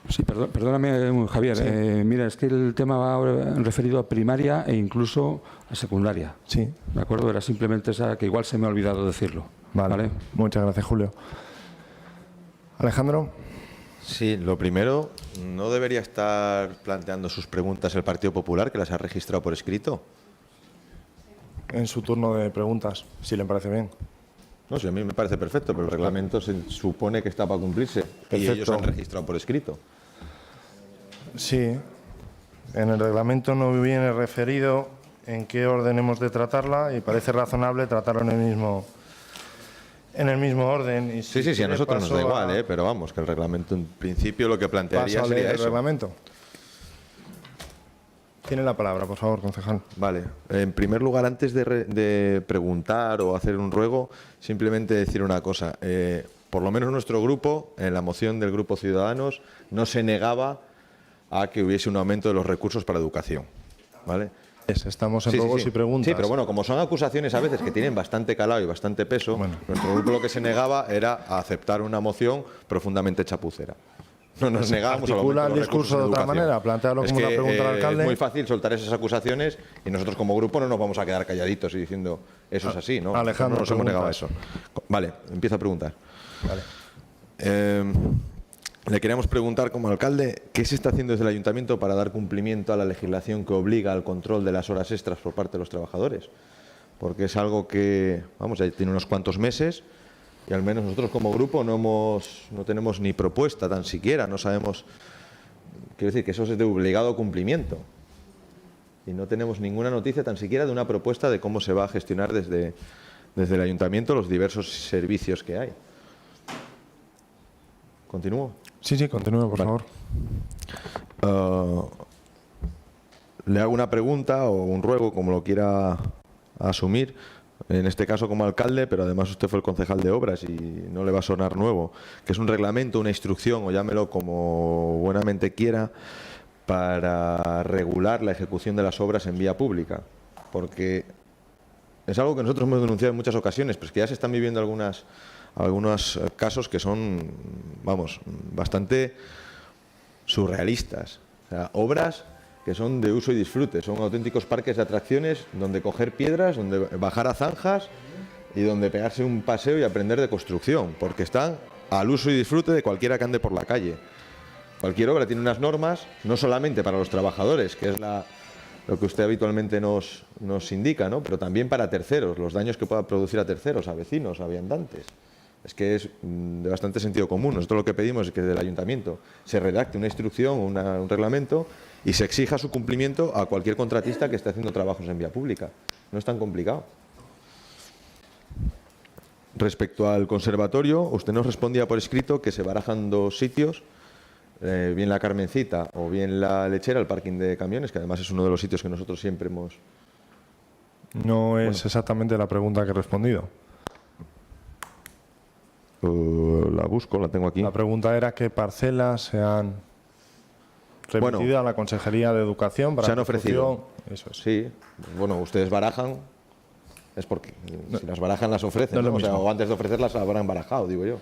Sí, perdóname, Javier. Sí. Mira, es que el tema va referido a primaria e incluso a secundaria. Sí. ¿De acuerdo? Era simplemente esa que igual se me ha olvidado decirlo. Vale. Muchas gracias, Julio. Alejandro. Sí, lo primero, ¿no debería estar planteando sus preguntas el Partido Popular, que las ha registrado por escrito? En su turno de preguntas, si le parece bien. No sé, a mí me parece perfecto, pero el reglamento se supone que está para cumplirse. Perfecto. Y ellos han registrado por escrito. Sí, en el reglamento no viene referido en qué orden hemos de tratarla y parece razonable tratarlo en el mismo orden. Y Sí, a nosotros nos da igual, pero vamos, que el reglamento en principio lo que plantearía ¿Paso a leer sería el eso. reglamento? Tiene la palabra, por favor, concejal. Vale. En primer lugar, antes de preguntar o hacer un ruego, simplemente decir una cosa. Por lo menos nuestro grupo, en la moción del Grupo Ciudadanos, no se negaba a que hubiese un aumento de los recursos para educación. ¿Vale? Estamos en ruegos y preguntas. Sí, pero bueno, como son acusaciones a veces que tienen bastante calado y bastante peso, nuestro grupo lo que se negaba era a aceptar una moción profundamente chapucera. No nos negábamos al aumento Articula de el los recursos discurso de en otra educación. manera, plantearlo como una pregunta al alcalde. Es muy fácil soltar esas acusaciones y nosotros como grupo no nos vamos a quedar calladitos y diciendo eso es así, ¿no? Alejandro, no nos hemos negado a preguntas. eso. Vale, empiezo a preguntar. Vale. Le queríamos preguntar como alcalde, ¿qué se está haciendo desde el ayuntamiento para dar cumplimiento a la legislación que obliga al control de las horas extras por parte de los trabajadores? Porque es algo que, vamos, ya tiene unos cuantos meses y al menos nosotros como grupo no tenemos ni propuesta tan siquiera, no sabemos, quiero decir que eso es de obligado cumplimiento. Y no tenemos ninguna noticia tan siquiera de una propuesta de cómo se va a gestionar desde el ayuntamiento los diversos servicios que hay. ¿Continúo? Sí, continúe, por favor. Le hago una pregunta o un ruego, como lo quiera asumir, en este caso como alcalde, pero además usted fue el concejal de obras y no le va a sonar nuevo, que es un reglamento, una instrucción, o llámelo como buenamente quiera, para regular la ejecución de las obras en vía pública. Porque es algo que nosotros hemos denunciado en muchas ocasiones, pero es que ya se están viviendo algunos casos que son, vamos, bastante surrealistas. O sea, obras que son de uso y disfrute, son auténticos parques de atracciones donde coger piedras, donde bajar a zanjas y donde pegarse un paseo y aprender de construcción, porque están al uso y disfrute de cualquiera que ande por la calle. Cualquier obra tiene unas normas, no solamente para los trabajadores, que es lo que usted habitualmente nos indica, ¿no? Pero también para terceros, los daños que pueda producir a terceros, a vecinos, a viandantes. Es que es de bastante sentido común. Nosotros lo que pedimos es que del ayuntamiento se redacte una instrucción, un reglamento y se exija su cumplimiento a cualquier contratista que esté haciendo trabajos en vía pública. No es tan complicado. Respecto al conservatorio, usted nos respondía por escrito que se barajan 2 sitios, bien la Carmencita o bien la Lechera, el parking de camiones, que además es uno de los sitios que nosotros siempre hemos... No es exactamente la pregunta que he respondido. La busco, la tengo aquí. La pregunta era qué parcelas se han remitido a la Consejería de Educación para se han ofrecido. Eso es. Sí, bueno, ustedes barajan es porque si las barajan las ofrecen, no es lo ¿no? O sea, mismo. o antes de ofrecerlas las habrán barajado, digo yo.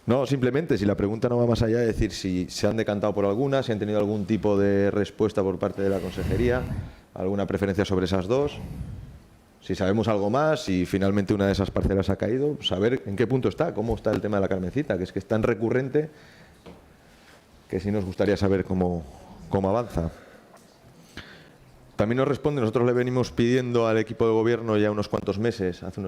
No, simplemente, si la pregunta no va más allá de decir si se han decantado por alguna, si han tenido algún tipo de respuesta por parte de la consejería, alguna preferencia sobre esas dos, si sabemos algo más, si finalmente una de esas parcelas ha caído, saber en qué punto está, cómo está el tema de la Carmencita, que es tan recurrente que sí nos gustaría saber cómo avanza. También nos responde, nosotros le venimos pidiendo al equipo de gobierno ya hace unos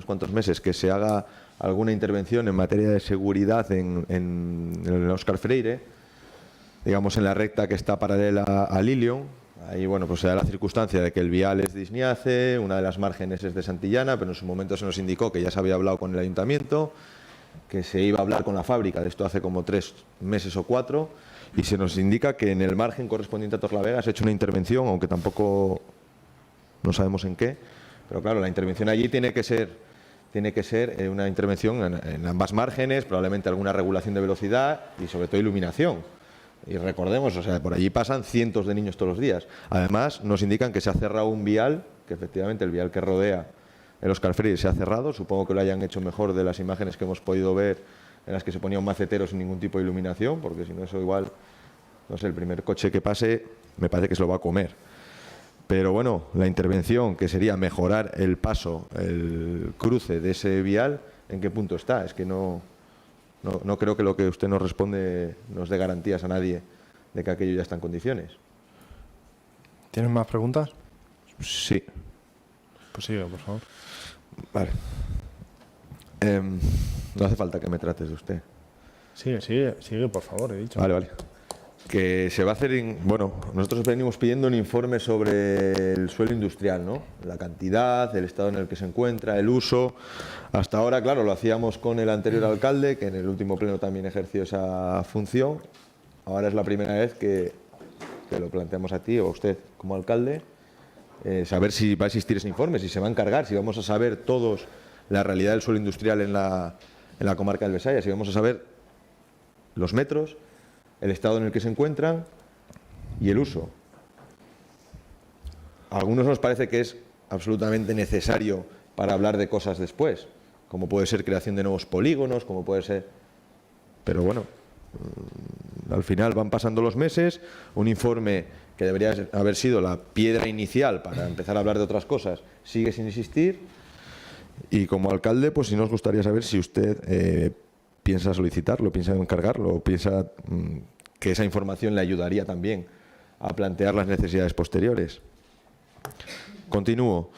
cuantos meses, que se haga alguna intervención en materia de seguridad en el Óscar Freire, digamos en la recta que está paralela a Lilion. Ahí, bueno, pues se da la circunstancia de que el vial es de Isniace, una de las márgenes es de Santillana, pero en su momento se nos indicó que ya se había hablado con el ayuntamiento, que se iba a hablar con la fábrica, de esto hace como 3 meses o 4, y se nos indica que en el margen correspondiente a Torlavega se ha hecho una intervención, aunque tampoco no sabemos en qué, pero claro, la intervención allí tiene que ser una intervención en ambas márgenes, probablemente alguna regulación de velocidad y sobre todo iluminación. Y recordemos, o sea, por allí pasan cientos de niños todos los días. Además, nos indican que se ha cerrado un vial, que efectivamente el vial que rodea el Óscar Freire se ha cerrado. Supongo que lo hayan hecho mejor de las imágenes que hemos podido ver, en las que se ponía un macetero sin ningún tipo de iluminación, porque si no, eso igual, no sé, el primer coche que pase me parece que se lo va a comer. Pero bueno, la intervención, que sería mejorar el paso, el cruce de ese vial, ¿en qué punto está? Es que no creo que lo que usted nos responde nos dé garantías a nadie de que aquello ya está en condiciones. ¿Tienen más preguntas? Sí. Pues sigue, por favor. Vale. No hace falta que me trates de usted. Sigue, por favor, he dicho. Vale. Que se va a hacer, bueno, nosotros venimos pidiendo un informe sobre el suelo industrial, ¿no? La cantidad, el estado en el que se encuentra, el uso. Hasta ahora, claro, lo hacíamos con el anterior alcalde, que en el último pleno también ejerció esa función. Ahora es la primera vez que lo planteamos a ti o a usted como alcalde, saber si va a existir ese informe, si se va a encargar, si vamos a saber todos la realidad del suelo industrial en la comarca del Besaya, si vamos a saber los metros, el estado en el que se encuentran y el uso. A algunos nos parece que es absolutamente necesario para hablar de cosas después, como puede ser creación de nuevos polígonos, como puede ser... Pero bueno, al final van pasando los meses, un informe que debería haber sido la piedra inicial para empezar a hablar de otras cosas sigue sin existir, y como alcalde, pues sí nos gustaría saber si usted piensa solicitarlo, piensa encargarlo, piensa que esa información le ayudaría también a plantear las necesidades posteriores. Continúo.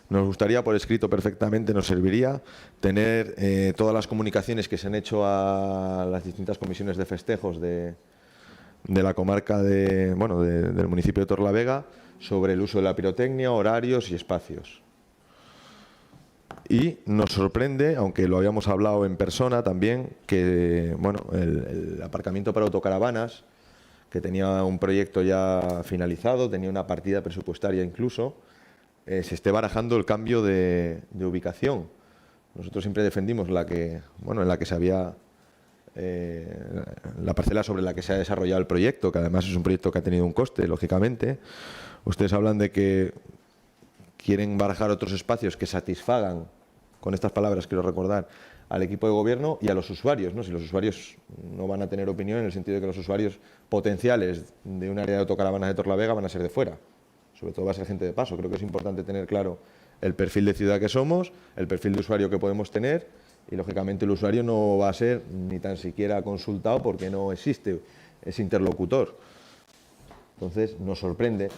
Nos gustaría, por escrito perfectamente, nos serviría tener todas las comunicaciones que se han hecho a las distintas comisiones de festejos de la comarca del municipio de Torlavega sobre el uso de la pirotecnia, horarios y espacios. Y nos sorprende, aunque lo habíamos hablado en persona también, que el aparcamiento para autocaravanas, que tenía un proyecto ya finalizado, tenía una partida presupuestaria incluso, se esté barajando el cambio de ubicación. Nosotros siempre defendimos en la que se había la parcela sobre la que se ha desarrollado el proyecto, que además es un proyecto que ha tenido un coste, lógicamente. Ustedes hablan de que quieren barajar otros espacios que satisfagan, con estas palabras quiero recordar, al equipo de gobierno y a los usuarios, ¿no? Si los usuarios no van a tener opinión, en el sentido de que los usuarios potenciales de un área de autocaravanas de Torlavega van a ser de fuera. Sobre todo va a ser gente de paso. Creo que es importante tener claro el perfil de ciudad que somos, el perfil de usuario que podemos tener, y lógicamente el usuario no va a ser ni tan siquiera consultado porque no existe ese interlocutor. Entonces nos sorprende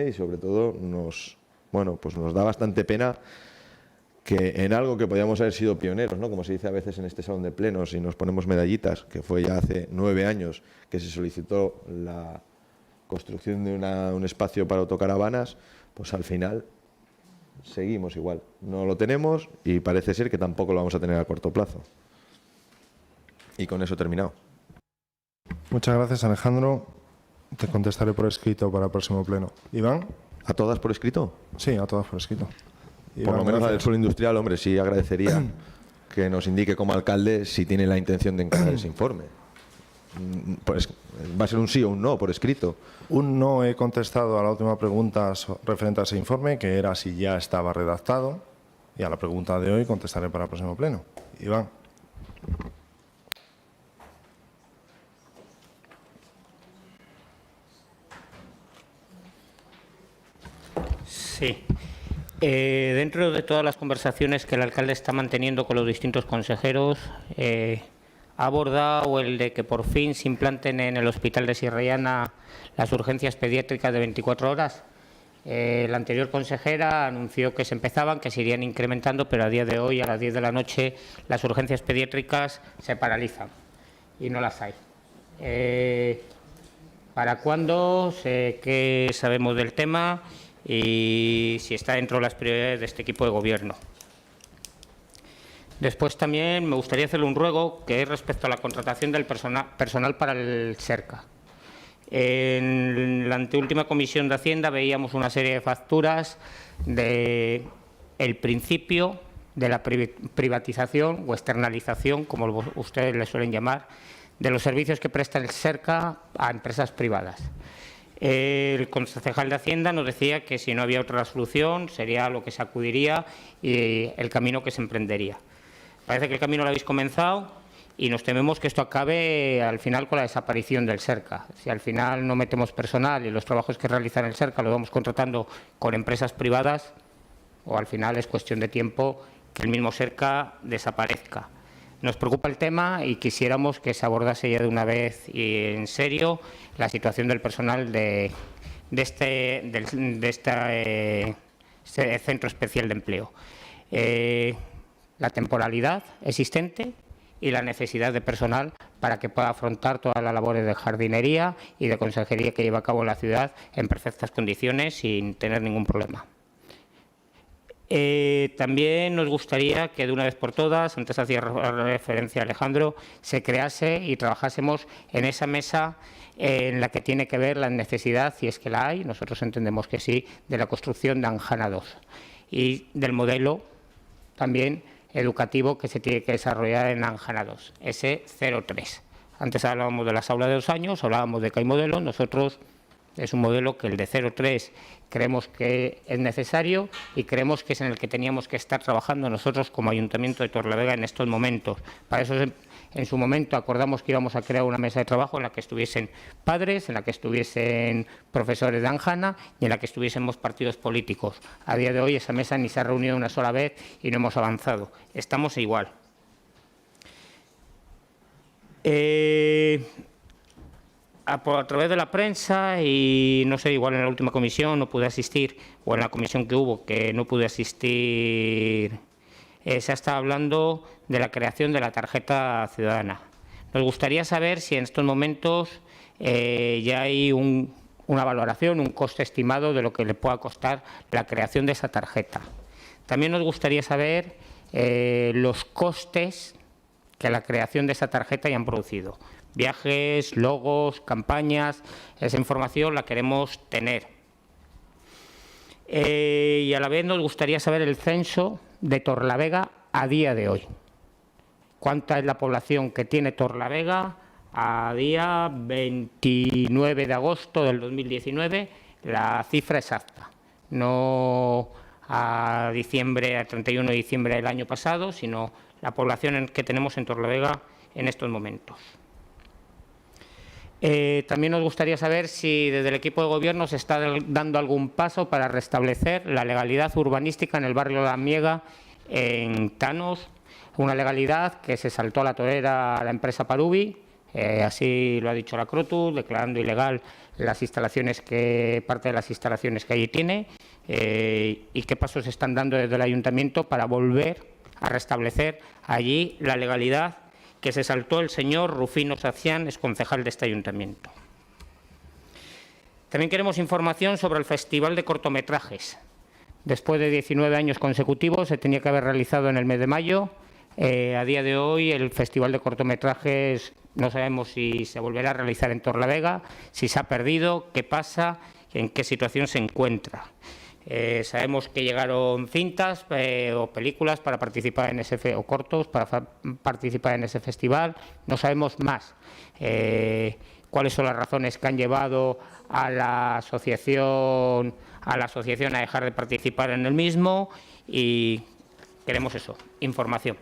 y sobre todo nos da bastante pena que en algo que podíamos haber sido pioneros, ¿no? Como se dice a veces en este salón de plenos y nos ponemos medallitas, que fue ya hace 9 años que se solicitó la construcción de un espacio para autocaravanas, pues al final seguimos igual. No lo tenemos y parece ser que tampoco lo vamos a tener a corto plazo. Y con eso he terminado. Muchas gracias, Alejandro. Te contestaré por escrito para el próximo pleno. ¿Iván? ¿A todas por escrito? Sí, a todas por escrito. Por lo menos la del suelo industrial, hombre, sí agradecería que nos indique como alcalde si tiene la intención de encargar ese informe. Pues, ¿va a ser un sí o un no por escrito? Un no he contestado a la última pregunta referente a ese informe, que era si ya estaba redactado, y a la pregunta de hoy contestaré para el próximo pleno. Iván. Sí. Dentro de todas las conversaciones que el alcalde está manteniendo con los distintos consejeros, ha abordado el de que por fin se implanten en el Hospital de Sierra Llana las urgencias pediátricas de 24 horas. La anterior consejera anunció que se empezaban, que se irían incrementando, pero a día de hoy, a las 10 de la noche, las urgencias pediátricas se paralizan y no las hay. ¿Para cuándo? ¿Qué sabemos del tema? Y si está dentro de las prioridades de este equipo de gobierno. Después también me gustaría hacerle un ruego, que es respecto a la contratación del personal para el SERCA. En la anteúltima comisión de Hacienda veíamos una serie de facturas del principio de la privatización o externalización, como ustedes le suelen llamar, de los servicios que presta el SERCA a empresas privadas. El concejal de Hacienda nos decía que si no había otra solución sería lo que se acudiría y el camino que se emprendería. Parece que el camino lo habéis comenzado y nos tememos que esto acabe al final con la desaparición del SERCA. Si al final no metemos personal y los trabajos que realizan el SERCA lo vamos contratando con empresas privadas, o al final es cuestión de tiempo que el mismo SERCA desaparezca. Nos preocupa el tema y quisiéramos que se abordase ya de una vez y en serio la situación del personal de este centro especial de empleo. La temporalidad existente y la necesidad de personal para que pueda afrontar todas las labores de jardinería y de consejería que lleva a cabo la ciudad en perfectas condiciones sin tener ningún problema. También nos gustaría que de una vez por todas, antes hacía referencia a Alejandro, se crease y trabajásemos en esa mesa en la que tiene que ver la necesidad, si es que la hay, nosotros entendemos que sí, de la construcción de Anjana 2 y del modelo también educativo que se tiene que desarrollar en Anjana 2, ese 03. Antes hablábamos de las aulas de 2 años, hablábamos de que hay modelos, nosotros es un modelo que el de 03 creemos que es necesario y creemos que es en el que teníamos que estar trabajando nosotros como Ayuntamiento de Torrelavega en estos momentos. Para eso en su momento acordamos que íbamos a crear una mesa de trabajo en la que estuviesen padres, en la que estuviesen profesores de Anjana y en la que estuviésemos partidos políticos. A día de hoy esa mesa ni se ha reunido una sola vez y no hemos avanzado. Estamos igual. A través de la prensa y no sé, igual en la última comisión no pude asistir, o en la comisión que hubo que no pude asistir, se ha estado hablando de la creación de la tarjeta ciudadana. Nos gustaría saber si en estos momentos ya hay una valoración, un coste estimado de lo que le pueda costar la creación de esa tarjeta. También nos gustaría saber los costes que la creación de esa tarjeta hayan producido. Viajes, logos, campañas, esa información la queremos tener. Y a la vez nos gustaría saber el censo de Torrelavega a día de hoy. ¿Cuánta es la población que tiene Torrelavega a día 29 de agosto del 2019? La cifra exacta, no a diciembre, a 31 de diciembre del año pasado, sino la población que tenemos en Torrelavega en estos momentos. También nos gustaría saber si desde el equipo de gobierno se está dando algún paso para restablecer la legalidad urbanística en el barrio de La Miega, en Tanos, una legalidad que se saltó a la torera a la empresa Parubi, así lo ha dicho la Crotus, declarando ilegal las instalaciones parte de las instalaciones que allí tiene, y qué pasos se están dando desde el ayuntamiento para volver a restablecer allí la legalidad que se saltó el señor Rufino Sacián, es concejal de este ayuntamiento. También queremos información sobre el Festival de Cortometrajes. Después de 19 años consecutivos, se tenía que haber realizado en el mes de mayo. A día de hoy, el Festival de Cortometrajes no sabemos si se volverá a realizar en Torrelavega, si se ha perdido, qué pasa, en qué situación se encuentra. Sabemos que llegaron cintas o películas para participar en ese o cortos para participar en ese festival. No sabemos más cuáles son las razones que han llevado a la asociación a dejar de participar en el mismo, y queremos eso, información.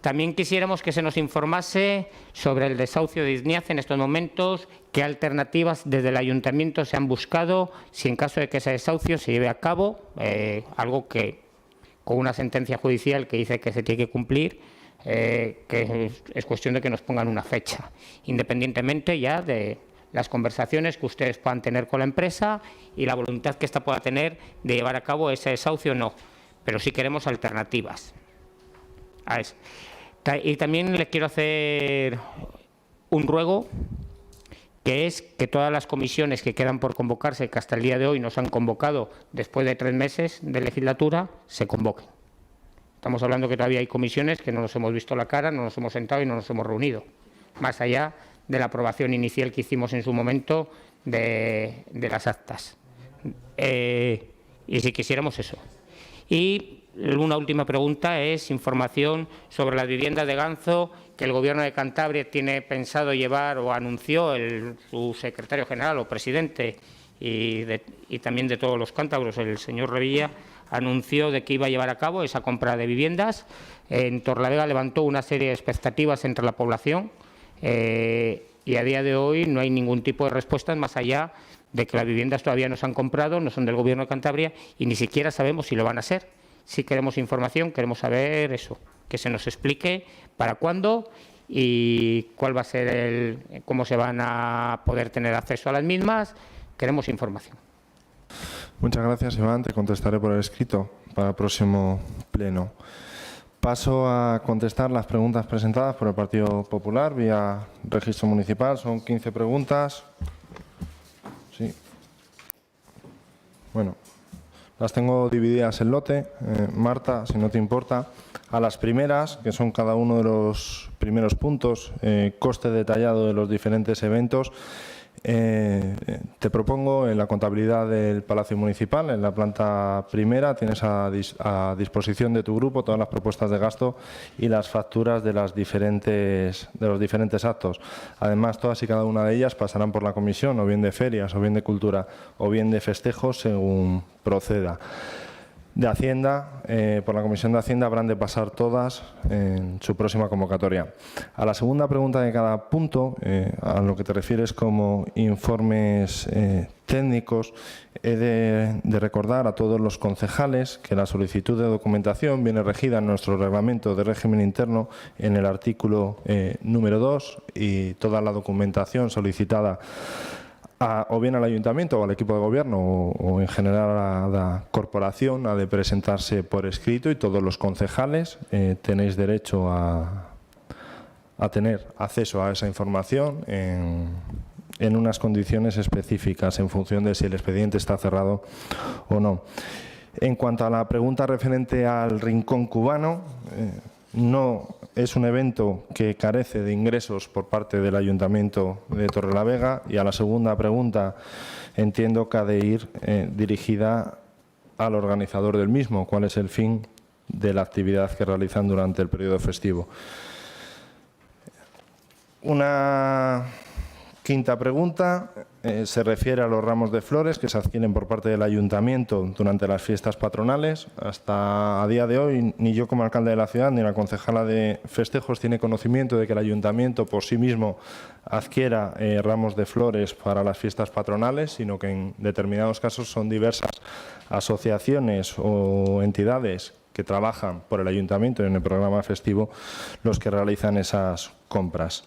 También quisiéramos que se nos informase sobre el desahucio de Izniaz en estos momentos, qué alternativas desde el Ayuntamiento se han buscado, si en caso de que ese desahucio se lleve a cabo, algo que con una sentencia judicial que dice que se tiene que cumplir, que es cuestión de que nos pongan una fecha, independientemente ya de las conversaciones que ustedes puedan tener con la empresa y la voluntad que ésta pueda tener de llevar a cabo ese desahucio o no, pero sí queremos alternativas a eso. Y también les quiero hacer un ruego, que es que todas las comisiones que quedan por convocarse, que hasta el día de hoy no se han convocado después de 3 meses de legislatura, se convoquen. Estamos hablando que todavía hay comisiones que no nos hemos visto la cara, no nos hemos sentado y no nos hemos reunido, más allá de la aprobación inicial que hicimos en su momento de las actas. Y si quisiéramos eso. Y una última pregunta es información sobre las viviendas de Ganzo que el Gobierno de Cantabria tiene pensado llevar, o anunció su secretario general o presidente y también de todos los cántabros, el señor Revilla, anunció de que iba a llevar a cabo esa compra de viviendas. En Torrelavega levantó una serie de expectativas entre la población y a día de hoy no hay ningún tipo de respuesta más allá de que las viviendas todavía no se han comprado, no son del Gobierno de Cantabria y ni siquiera sabemos si lo van a ser. Si queremos información, queremos saber eso, que se nos explique para cuándo y cuál va a ser cómo se van a poder tener acceso a las mismas. Queremos información. Muchas gracias, Iván. Te contestaré por escrito para el próximo pleno. Paso a contestar las preguntas presentadas por el Partido Popular vía registro municipal. Son 15 preguntas. Sí. Bueno, las tengo divididas en lote. Marta, si no te importa, a las primeras, que son cada uno de los primeros puntos, coste detallado de los diferentes eventos. Te propongo en la contabilidad del Palacio Municipal, en la planta primera, tienes a disposición de tu grupo todas las propuestas de gasto y las facturas de los diferentes actos. Además, todas y cada una de ellas pasarán por la comisión, o bien de ferias, o bien de cultura, o bien de festejos, según proceda. De Hacienda, por la Comisión de Hacienda habrán de pasar todas en su próxima convocatoria. A la segunda pregunta de cada punto, a lo que te refieres como informes técnicos, he de recordar a todos los concejales que la solicitud de documentación viene regida en nuestro reglamento de régimen interno en el artículo número 2 y toda la documentación solicitada o bien al ayuntamiento o al equipo de gobierno o en general a la corporación ha de presentarse por escrito y todos los concejales tenéis derecho a tener acceso a esa información en unas condiciones específicas en función de si el expediente está cerrado o no. En cuanto a la pregunta referente al Rincón Cubano, no es un evento que carece de ingresos por parte del Ayuntamiento de Torrelavega, y a la segunda pregunta entiendo que ha de ir dirigida al organizador del mismo, cuál es el fin de la actividad que realizan durante el periodo festivo. Una quinta pregunta se refiere a los ramos de flores que se adquieren por parte del Ayuntamiento durante las fiestas patronales. Hasta a día de hoy, ni yo como alcalde de la ciudad ni la concejala de festejos tiene conocimiento de que el Ayuntamiento por sí mismo adquiera ramos de flores para las fiestas patronales, sino que en determinados casos son diversas asociaciones o entidades que trabajan por el Ayuntamiento en el programa festivo los que realizan esas compras.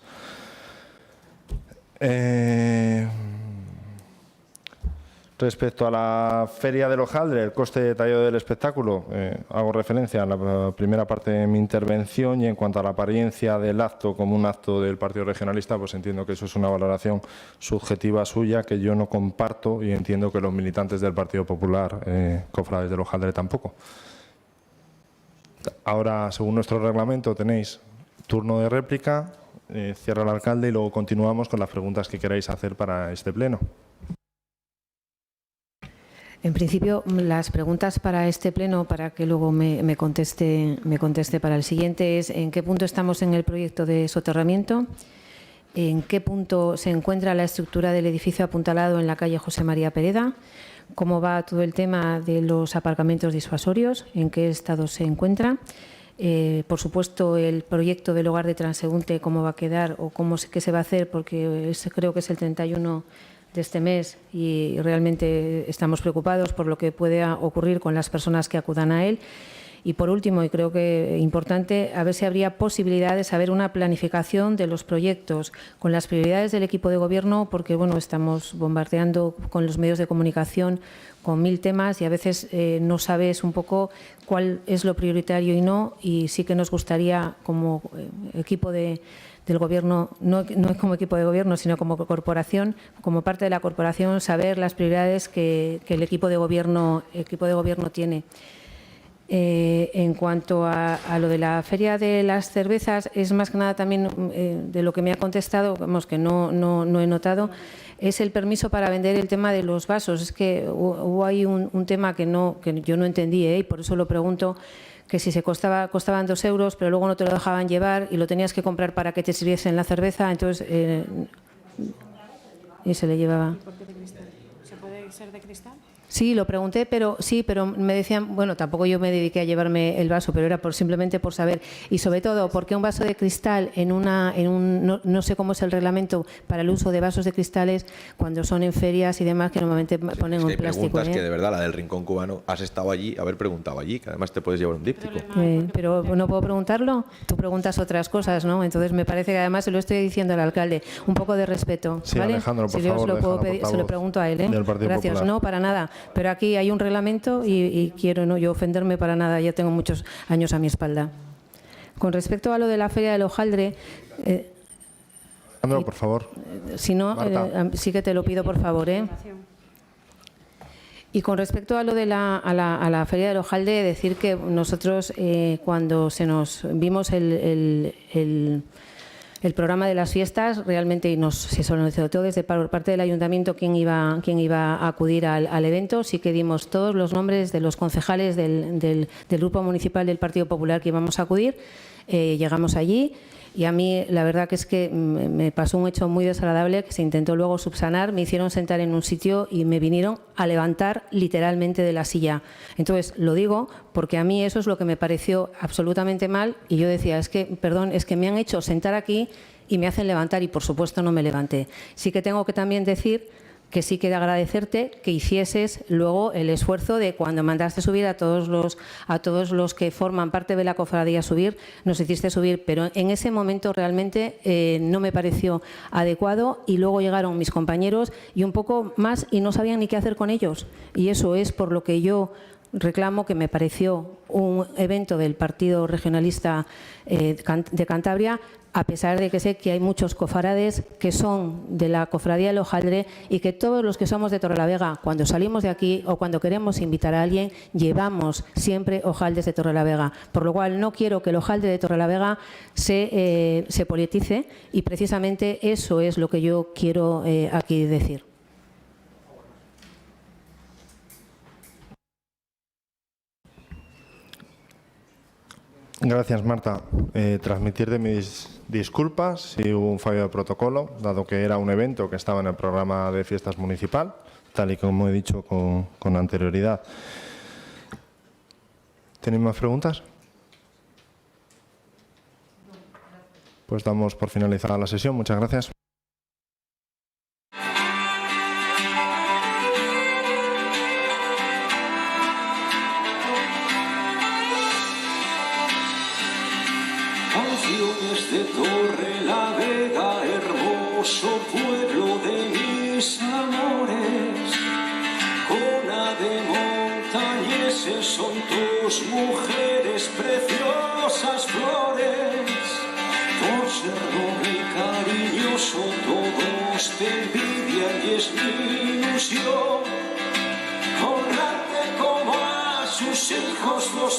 Respecto a la Feria del Hojaldre, el coste detallado del espectáculo, hago referencia a la primera parte de mi intervención, y en cuanto a la apariencia del acto como un acto del Partido Regionalista, pues entiendo que eso es una valoración subjetiva suya que yo no comparto, y entiendo que los militantes del Partido Popular, cofrades del Hojaldre, tampoco. Ahora, según nuestro reglamento, tenéis turno de réplica, cierra el alcalde y luego continuamos con las preguntas que queráis hacer para este pleno. En principio, las preguntas para este pleno, para que luego me conteste para el siguiente, es en qué punto estamos en el proyecto de soterramiento, en qué punto se encuentra la estructura del edificio apuntalado en la calle José María Pereda, cómo va todo el tema de los aparcamientos disuasorios, en qué estado se encuentra. Por supuesto, el proyecto del hogar de transeúnte, cómo va a quedar o qué se va a hacer, porque creo que es el 31 de este mes y realmente estamos preocupados por lo que pueda ocurrir con las personas que acudan a él. Y por último, y creo que importante, a ver si habría posibilidad de saber una planificación de los proyectos con las prioridades del equipo de gobierno, porque bueno, estamos bombardeando con los medios de comunicación con 1000 temas y a veces no sabes un poco cuál es lo prioritario y no, y sí que nos gustaría como equipo del Gobierno, no como equipo de Gobierno, sino como corporación, como parte de la corporación, saber las prioridades que el equipo de Gobierno tiene. En cuanto a lo de la Feria de las Cervezas, es más que nada también de lo que me ha contestado, vamos, que no he notado, es el permiso para vender el tema de los vasos. Es que hubo ahí un tema que yo no entendí, y por eso lo pregunto, que si se costaban 2 euros, pero luego no te lo dejaban llevar y lo tenías que comprar para que te sirviesen la cerveza, entonces y se le llevaba. ¿Se puede ser de cristal? Sí, lo pregunté, pero me decían, bueno, tampoco yo me dediqué a llevarme el vaso, pero era simplemente por saber, y sobre todo, ¿por qué un vaso de cristal no sé cómo es el reglamento para el uso de vasos de cristales cuando son en ferias y demás, que normalmente ponen un plástico? Hay preguntas que de verdad, la del Rincón Cubano, has estado allí, haber preguntado allí, que además te puedes llevar un díptico. Pero no puedo preguntarlo, tú preguntas otras cosas, ¿no? Entonces me parece que además se lo estoy diciendo al alcalde, un poco de respeto, sí, ¿vale? Alejandro, por si yo favor, se lo puedo pedir, se lo pregunto a él, ¿eh? Gracias, Popular. no, para nada. Pero aquí hay un reglamento y quiero no yo ofenderme para nada, ya tengo muchos años a mi espalda. Con respecto a lo de la Feria del Hojaldre, Alejandro, por favor. Si no, sí que te lo pido, por favor, ¿eh? Y con respecto a lo de a la Feria del Hojaldre, decir que nosotros cuando vimos el programa de las fiestas, realmente se solicitó desde parte del ayuntamiento quién iba a acudir al evento. Sí que dimos todos los nombres de los concejales del Grupo Municipal del Partido Popular que íbamos a acudir. Llegamos allí y a mí la verdad que es que me pasó un hecho muy desagradable que se intentó luego subsanar. Me hicieron sentar en un sitio y me vinieron a levantar literalmente de la silla. Entonces, lo digo porque a mí eso es lo que me pareció absolutamente mal y yo decía, es que me han hecho sentar aquí y me hacen levantar y por supuesto no me levanté. Sí que tengo que también decir que sí que agradecerte que hicieses luego el esfuerzo de cuando mandaste subir a todos los que forman parte de la cofradía subir, nos hiciste subir, pero en ese momento realmente no me pareció adecuado y luego llegaron mis compañeros y un poco más y no sabían ni qué hacer con ellos y eso es por lo que yo reclamo que me pareció un evento del Partido Regionalista de Cantabria, a pesar de que sé que hay muchos cofrades que son de la Cofradía del Hojaldre y que todos los que somos de Torrelavega, cuando salimos de aquí o cuando queremos invitar a alguien, llevamos siempre hojaldes de Torrelavega. Por lo cual no quiero que el hojaldre de Torrelavega se politice y precisamente eso es lo que yo quiero aquí decir. Gracias, Marta. Transmitirte mis disculpas si hubo un fallo de protocolo, dado que era un evento que estaba en el programa de fiestas municipal, tal y como he dicho con anterioridad. ¿Tenéis más preguntas? Pues damos por finalizada la sesión. Muchas gracias. De Torrelavega, hermoso pueblo de mis amores, cuna de montañeses son tus mujeres, preciosas flores. Por ser noble y cariñoso todos te envidian y es mi ilusión honrarte como a sus hijos los